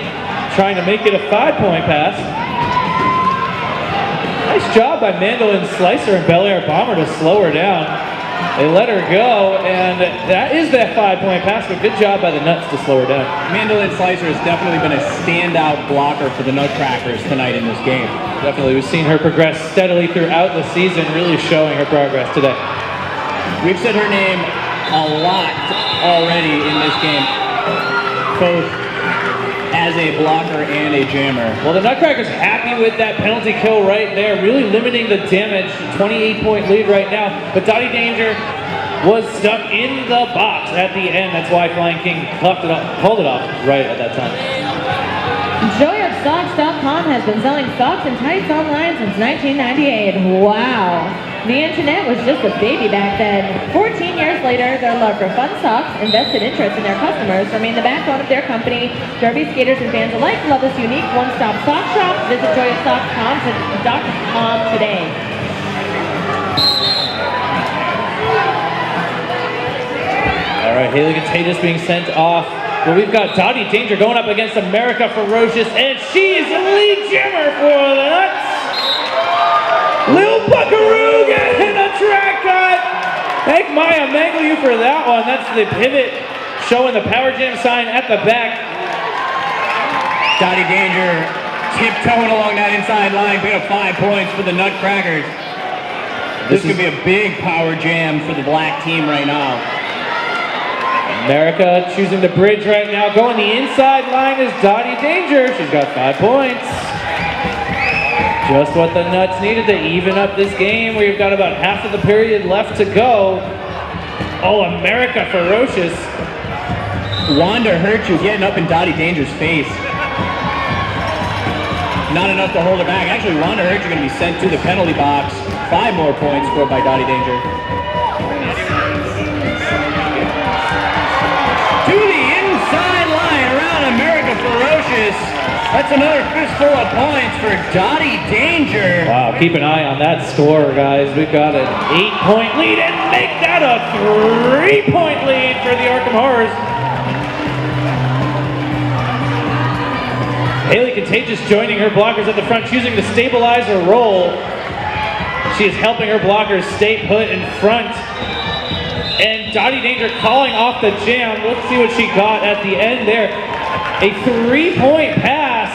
trying to make it a 5-point pass. Nice job by Mandolin Slicer and Bel Air Bomber to slow her down. They let her go, and that is that 5-point pass, but good job by the Nuts to slow her down. Mandolin Slicer has definitely been a standout blocker for the Nutcrackers tonight in this game. Definitely, we've seen her progress steadily throughout the season, really showing her progress today. We've said her name a lot already in this game, both as a blocker and a jammer. Well, the Nutcrackers happy with that penalty kill right there, really limiting the damage. 28-point lead right now, but Dottie Danger was stuck in the box at the end. That's why Flying King called it off right at that time. JoyOfSocks.com has been selling socks and tights online since 1998. Wow. The internet was just a baby back then. 14 years later, their love for fun socks and vested interest in their customers remain the backbone of their company. Derby skaters and fans alike love this unique one-stop sock shop. Visit JoyOfSocks.com today. All right, Haley Contagious being sent off. But we've got Dottie Danger going up against America Ferocious, and she is the lead jammer for the Nuts. Lil Buckaroo getting a track cut. Thank Maya Manglew for that one. That's the pivot showing the Power Jam sign at the back. Dottie Danger tiptoeing along that inside line, picking up 5 points for the Nutcrackers. This could be a big Power Jam for the black team right now. America choosing the bridge right now. Going the inside line is Dottie Danger. She's got 5 points. Just what the Nuts needed to even up this game. We've got about half of the period left to go. Oh, America Ferocious. Wanda Hurt you getting up in Dottie Danger's face. Not enough to hold her back. Actually, Wanda Hurt you going to be sent to the penalty box. 5 more points scored by Dottie Danger. To the inside line around America Ferocious. That's another fistful of points for Dottie Danger. Wow, keep an eye on that score, guys. We've got an 8-point lead and make that a 3-point lead for the Arkham Horrors. Haley Contagious joining her blockers at the front, choosing to stabilize her roll. She is helping her blockers stay put in front. And Dottie Danger calling off the jam. Let's see what she got at the end there. A 3-point pass.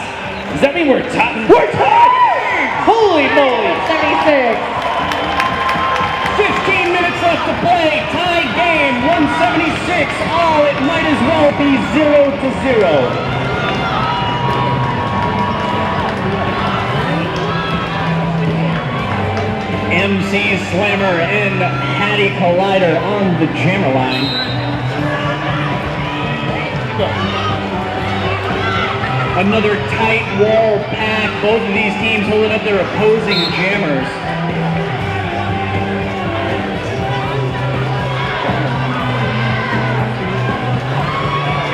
Does that mean we're tied? We're tied! Holy moly! 76. 15 minutes left to play. Tied game, 176. Oh, it might as well be 0-0. MC Slammer and Hattie Collider on the jammer line. Another tight wall pack. Both of these teams holding up their opposing jammers.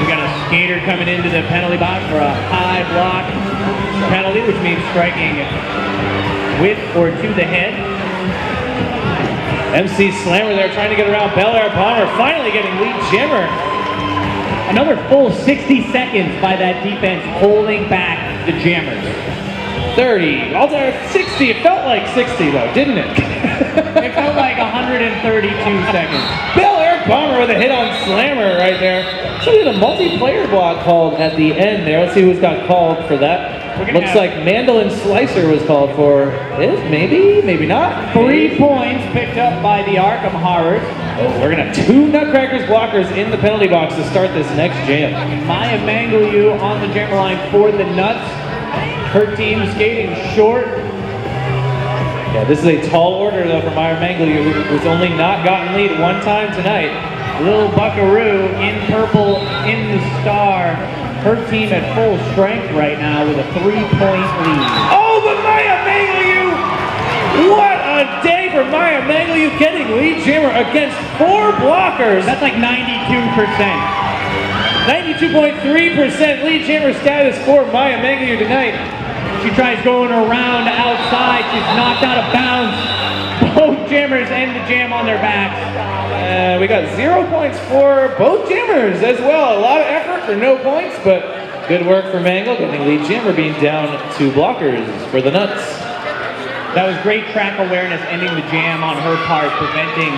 We got a skater coming into the penalty box for a high block penalty, which means striking with or to the head. MC Slammer there trying to get around Bel Air Bomber, finally getting lead jammer. Another full 60 seconds by that defense holding back the jammers. 30, all there 60. It felt like 60 though, didn't it? It felt like 132 seconds. Bel Air Bomber with a hit on Slammer right there. So we had a multiplayer block called at the end there. Let's see who's got called for that. Looks like Mandolin Slicer was called for. Maybe, maybe not. 3 points picked up by the Arkham Horrors. Oh, we're gonna have 2 Nutcrackers blockers in the penalty box to start this next jam. Maya Manglew on the jammer line for the Nuts. Her team skating short. Yeah, this is a tall order though for Maya Manglew, who's only not gotten lead one time tonight. Lil Buckaroo in purple in the star her team at full strength right now with a 3-point lead. Oh, but Maya Mangaliu! What a day for Maya Mangaliu getting lead jammer against 4 blockers. That's like 92%. 92.3% lead jammer status for Maya Mangaliu tonight. She tries going around outside. She's knocked out of bounds. Both jammers end the jam on their backs. We got 0 points for both jammers as well. A lot of effort for no points, but good work for Mangle, getting lead jammer being down 2 blockers for the Nuts. That was great track awareness, ending the jam on her part, preventing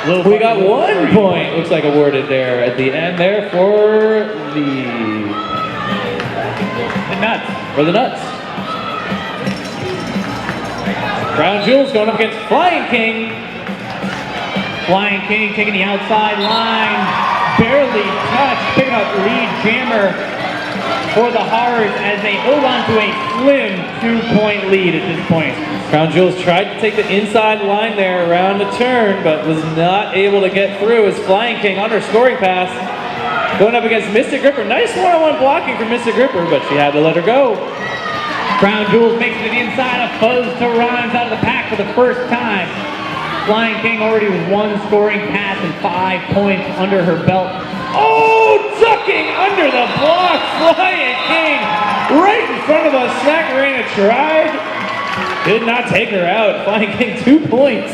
Little We got 1 point, looks like, awarded there at the end there for the Nuts. For the Nuts. Crown Jewels going up against Flying King. Flying King taking the outside line, barely touched, picking up lead jammer for the Horrors as they hold on to a slim 2-point lead at this point. Crown Jewels tried to take the inside line there around the turn, but was not able to get through as Flying King on her scoring pass. Going up against Mystic Gripper. Nice one-on-one blocking from Mystic Gripper, but she had to let her go. Crown Jewels makes it to the inside of Fuzz to Rhymes out of the pack for the first time. Flying King already with 1 scoring pass and 5 points under her belt. Oh, ducking under the block, Flying King, right in front of us. Macarena tried, did not take her out. Flying King 2 points.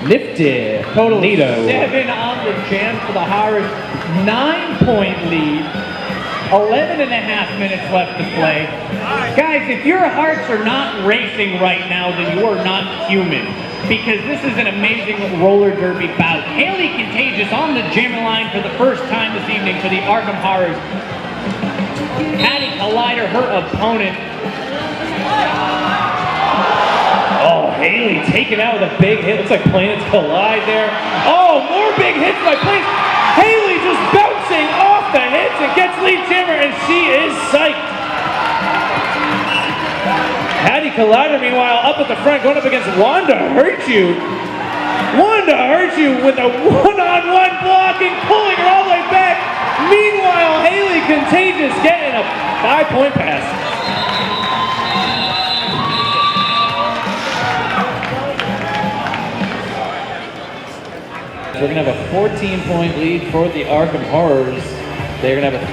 Nifty. Total Neato. 7 on the jam for the Horrors. 9-point lead. 11 and a half minutes left to play. Guys, if your hearts are not racing right now, then you are not human. Because this is an amazing roller derby bout. Haley Contagious on the jammer line for the first time this evening for the Arkham Horrors. Patty Collider, her opponent. Oh, Haley taken out with a big hit. Looks like planets collide there. Oh, more big hits by planes. Haley just bouncing off the hits and gets lead jammer, and she is psyched. Patty Collider, meanwhile, up at the front, going up against Wanda Hurtu. Wanda Hurtu with a one-on-one blocking, pulling her all the way back. Meanwhile, Haley Contagious getting a 5-point pass. We're gonna have a 14-point lead for the Arkham Horrors. They're gonna have a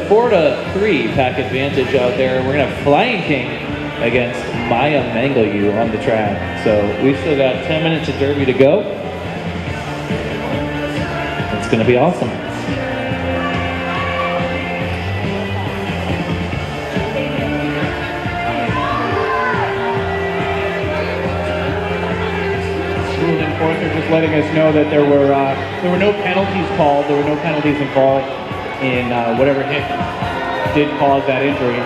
4-3 pack advantage out there. We're gonna have Flying King against Maya Mangaliu on the track. So we've still got 10 minutes of derby to go. It's gonna be awesome. Enforcer just letting us know that there were no penalties called. There were no penalties involved in whatever hit did cause that injury.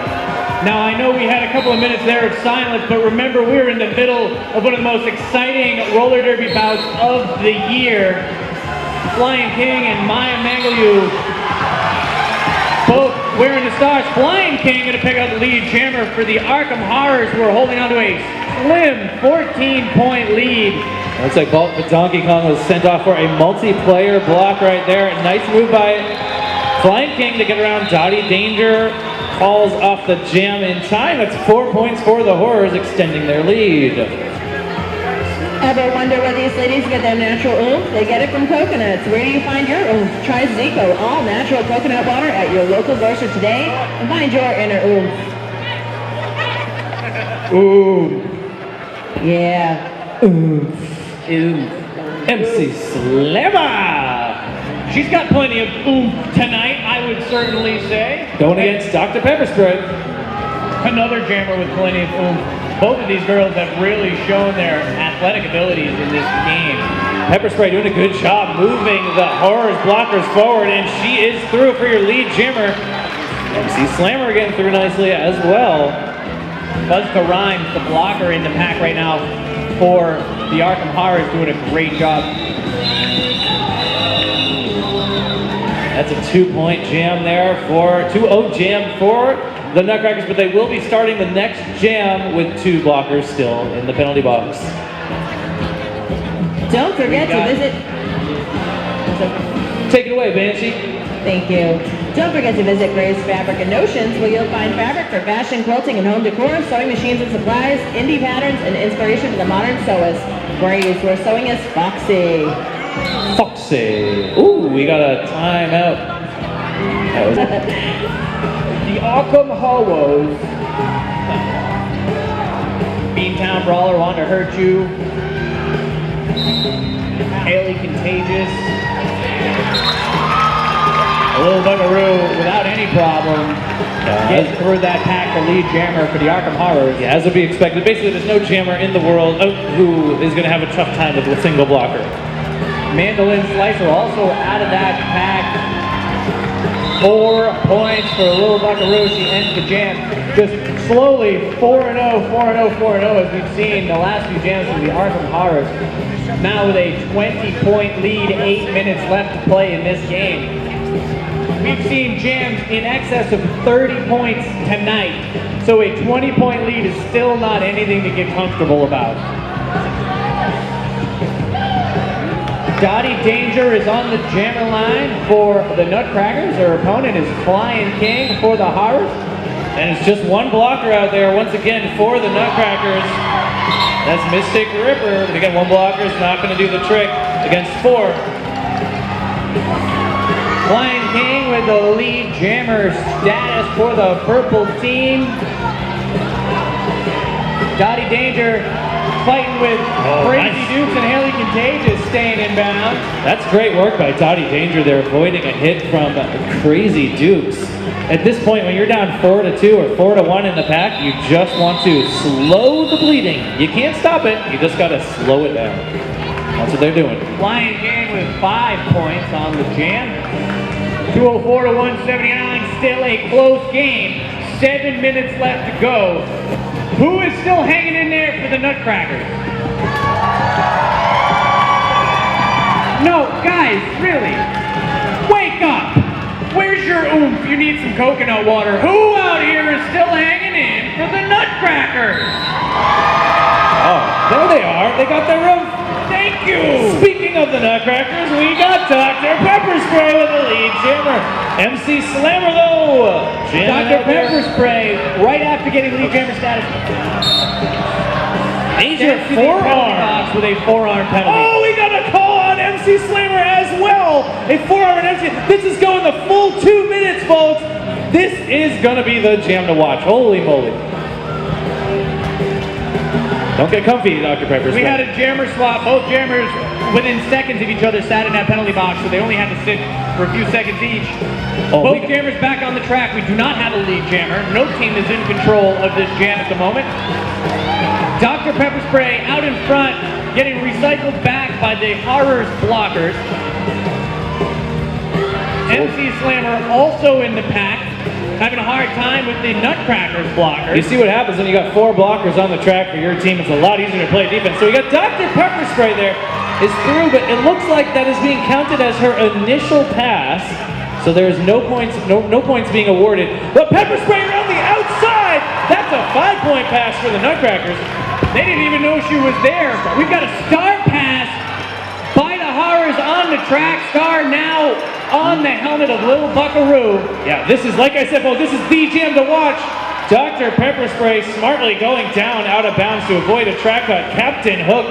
Now I know we had a couple of minutes there of silence, but remember we're in the middle of one of the most exciting roller derby bouts of the year. Flying King and Maya Mangaliu both wearing the stars. Flying King going to pick up the lead jammer for the Arkham Horrors, who are holding on to a slim 14-point lead. Looks like Donkey Kong was sent off for a multiplayer block right there. Nice move by Flying King to get around Dottie Danger. Calls off the jam in time. That's 4 points for the Horrors, extending their lead. Ever wonder where these ladies get their natural oomph? They get it from coconuts. Where do you find your oomph? Try Zico, all natural coconut water at your local grocer today and find your inner oomph. Ooh. Yeah. Oomph. MC Slammer. She's got plenty of oomph tonight, I would certainly say. Going against Dr. Pepper Spray. Another jammer with plenty of oomph. Both of these girls have really shown their athletic abilities in this game. Pepper Spray doing a good job moving the Horrors blockers forward, and she is through for your lead jammer. MC Slammer getting through nicely as well. Buzz to Rhymes, the blocker in the pack right now for the Arkham Horrors, doing a great job. That's a 2-point jam there for 2-0 jam for the Nutcrackers, but they will be starting the next jam with 2 blockers still in the penalty box. Don't forget to visit. Take it away, Banshee. Thank you. Don't forget to visit Gray's Fabric and Notions, where you'll find fabric for fashion, quilting, and home decor, sewing machines and supplies, indie patterns, and inspiration for the modern sewist. Gray's, where sewing is foxy. Foxy. Ooh, we got a timeout. That was The Arkham Horrors. Beantown Brawler wanted to hurt you. Haley Contagious. A little buckaroo without any problem. Getting through that pack, the lead jammer for the Arkham Horrors. Yeah, as would be expected. Basically, there's no jammer in the world who is going to have a tough time with a single blocker. Mandolin Slicer also out of that pack. 4 points for a little buckaroo. She ends the jam. Just slowly 4-0, 4-0, 4-0 as we've seen the last few jams from the Arkham Horrors. Now with a 20-point lead, 8 minutes left to play in this game. We've seen jams in excess of 30 points tonight. So a 20-point lead is still not anything to get comfortable about. Dottie Danger is on the jammer line for the Nutcrackers. Her opponent is Flying King for the Horrors. And it's just one blocker out there once again for the Nutcrackers. That's Mystic Ripper. But again, one blocker is not going to do the trick against 4. Flying King with the lead jammer status for the purple team. Dottie Danger fighting with Crazy nice. Dukes and Haley Contagious staying inbound. That's great work by Dottie Danger there, avoiding a hit from Crazy Dukes. At this point, when you're down 4-2 or 4-1 in the pack, you just want to slow the bleeding. You can't stop it, you just gotta slow it down. That's what they're doing. Flying King with 5 points on the jam. 204 to 179, still a close game. 7 minutes left to go. Who is still hanging in there for the Nutcrackers? No, guys, really. Wake up. Where's your oomph? You need some coconut water. Who out here is still hanging in for the Nutcrackers? Oh, there they are. They got their room. Thank you. Speaking of the Nutcrackers, we got Dr. Pepper Spray with the lead jammer. MC Slammer, though. Dr. Pepper Spray, right after getting lead jammer status. Major Steps to the penalty forearm. box with a forearm penalty. Oh, we got a call on MC Slammer as well. A forearm on MC. This is going the full 2 minutes, folks. This is going to be the jam to watch. Holy moly. Don't get comfy, Dr. Pepper Spray. We had a jammer swap. Both jammers within seconds of each other sat in that penalty box, so they only had to sit for a few seconds each. Oh, Both jammers back on the track. We do not have a lead jammer. No team is in control of this jam at the moment. Dr. Pepper Spray out in front, getting recycled back by the Horrors blockers. MC Slammer also in the pack, having a hard time with the Nutcrackers blockers. You see what happens when you got 4 blockers on the track for your team. It's a lot easier to play defense. So we got Dr. Pepper Spray there is through, but it looks like that is being counted as her initial pass. So there's no points being awarded. But Pepper Spray around the outside. That's a 5-point pass for the Nutcrackers. They didn't even know she was there. We've got a star pass by the Horrors on the track. Star now on the helmet of Little Buckaroo. Yeah, this is, like I said, folks, this is the jam to watch. Dr. Pepper Spray smartly going down out of bounds to avoid a track cut. Captain Hook.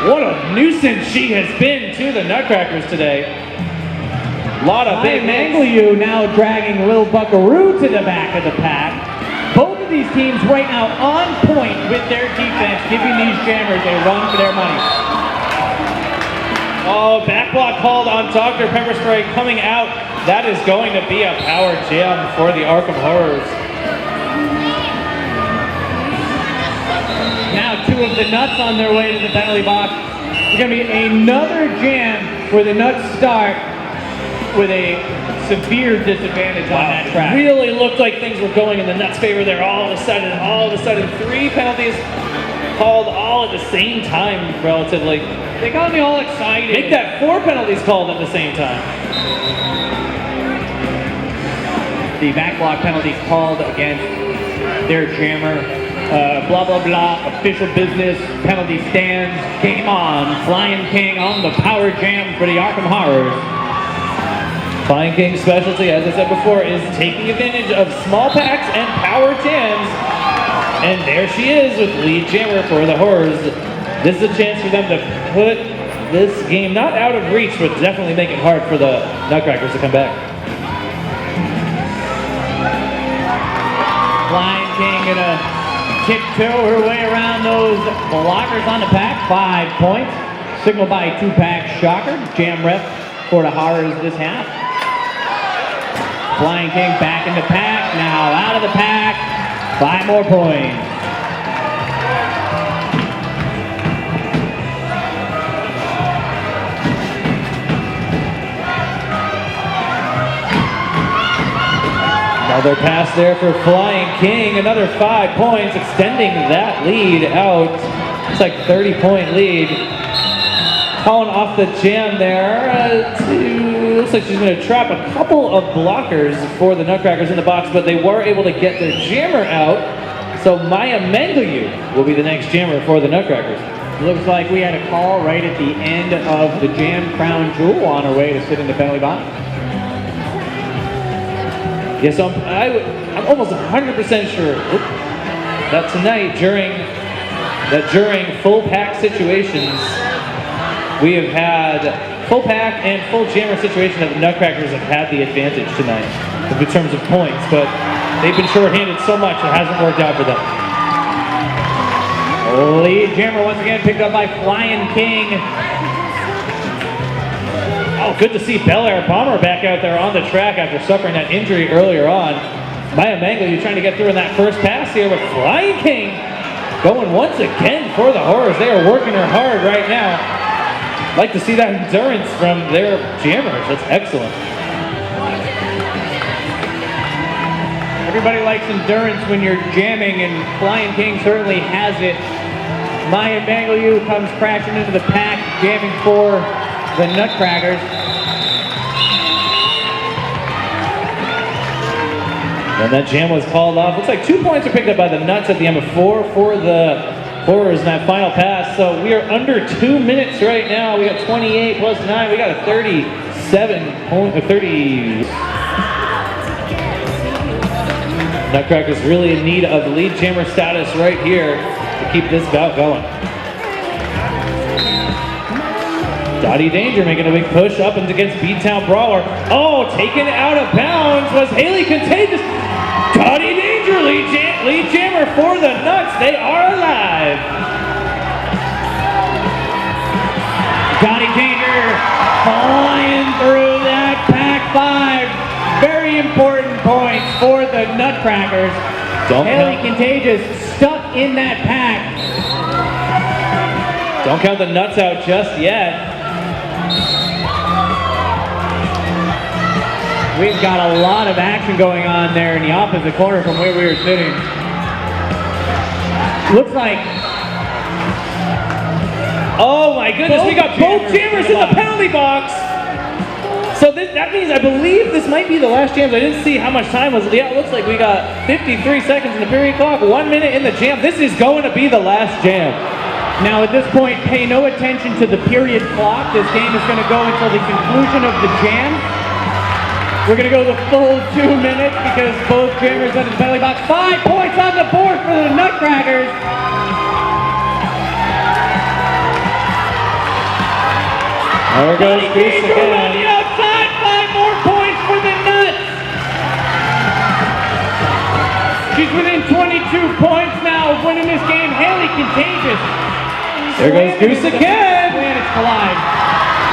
What a nuisance she has been to the Nutcrackers today. A lot of big Mangle you now dragging Little Buckaroo to the back of the pack. Both of these teams right now on point with their defense, giving these jammers a run for their money. Oh, back block called on Dr. Pepper Spray coming out. That is going to be a power jam for the Arkham Horrors. Now 2 of the Nuts on their way to the penalty box. It's going to be another jam where the Nuts start with a severe disadvantage on that track. Really looked like things were going in the Nuts' favor there. All of a sudden, 3 penalties called all at the same time, relatively. They got me all excited. Make that 4 penalties called at the same time. The back block penalties called against their jammer. Blah, blah, blah. Official business. Penalty stands. Game on. Flying King on the power jam for the Arkham Horrors. Flying King's specialty, as I said before, is taking advantage of small packs and power jams. And there she is with lead jammer for the Horrors. This is a chance for them to put this game not out of reach, but definitely make it hard for the Nutcrackers to come back. Flying King gonna tiptoe her way around those blockers on the pack. 5 points. Signaled by 2-pack Shocker. Jam rep for the Horrors this half. Flying King back in the pack. Now out of the pack. 5 more points. Another pass there for Flying King. Another 5 points, extending that lead out. It's like 30-point lead. Calling off the jam there. Looks like she's going to trap a couple of blockers for the Nutcrackers in the box, but they were able to get their jammer out. So Maya Mengelew will be the next jammer for the Nutcrackers. Looks like we had a call right at the end of the Jam Crown Jewel on her way to sit in the penalty box. Yes, so I'm almost 100% sure that tonight during full pack situations, we have had full pack and full jammer situation that the Nutcrackers have had the advantage tonight in terms of points, but they've been shorthanded so much it hasn't worked out for them. Lead jammer once again picked up by Flying King. Oh, good to see Bel Air Bomber back out there on the track after suffering that injury earlier on. Maya Mengelew trying to get through in that first pass here, but Flying King going once again for the Horrors. They are working her hard right now. Like to see that endurance from their jammers. That's excellent. Everybody likes endurance when you're jamming, and Flying King certainly has it. Maya Mengelew comes crashing into the pack, jamming for the Nutcrackers. And that jam was called off. Looks like 2 points are picked up by the Nuts at the end of 4 for the Horrors in that final pass. So we are under 2 minutes right now. We got 28 plus 9. We got a 30. Nutcrackers really in need of lead jammer status right here to keep this bout going. Dottie Danger making a big push up and against Beatown Brawler. Oh, taken out of bounds was Haley Contagious. Dottie Danger, lead jammer for the Nuts. They are alive. Dottie Danger flying through that pack. 5 very important points for the Nutcrackers. Haley Contagious stuck in that pack. Don't count the Nuts out just yet. We've got a lot of action going on there in the opposite corner from where we were sitting. Looks like... Oh my goodness, we got both jammers in the penalty box. So that means, I believe this might be the last jams. I didn't see how much time was. Yeah, it looks like we got 53 seconds in the period clock, 1 minute in the jam. This is going to be the last jam. Now at this point, pay no attention to the period clock. This game is going to go until the conclusion of the jam. We're going to go the full 2 minutes because both jammers under the penalty box. 5 points on the board for the Nutcrackers. There goes Goose again. On the outside, 5 more points for the Nuts. She's within 22 points now of winning this game. Haley Contagious. There goes Goose again. Planets collide.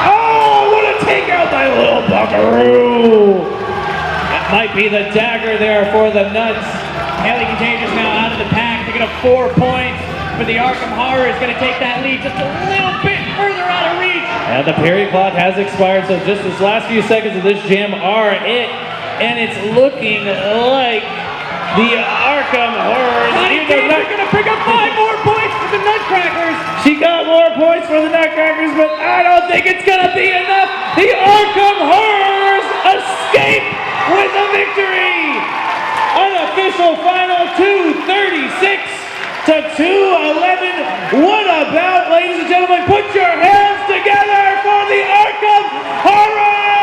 Oh, what a takeout by Little Buckaroo. That might be the dagger there for the Nuts. Haley Contagious now out of the pack, picking up 4 points for the Arkham Horror. Is going to take that lead just a little bit further out of reach. And the period clock has expired, so just this last few seconds of this jam are it. And it's looking like the Arkham Horrors. They're going to pick up 5 more points for the Nutcrackers. She got more points for the Nutcrackers, but I don't think it's going to be enough. The Arkham Horrors escape with a victory. Unofficial final 236 to 211. What about, ladies and gentlemen? Put your hands together for the Arkham Horrors!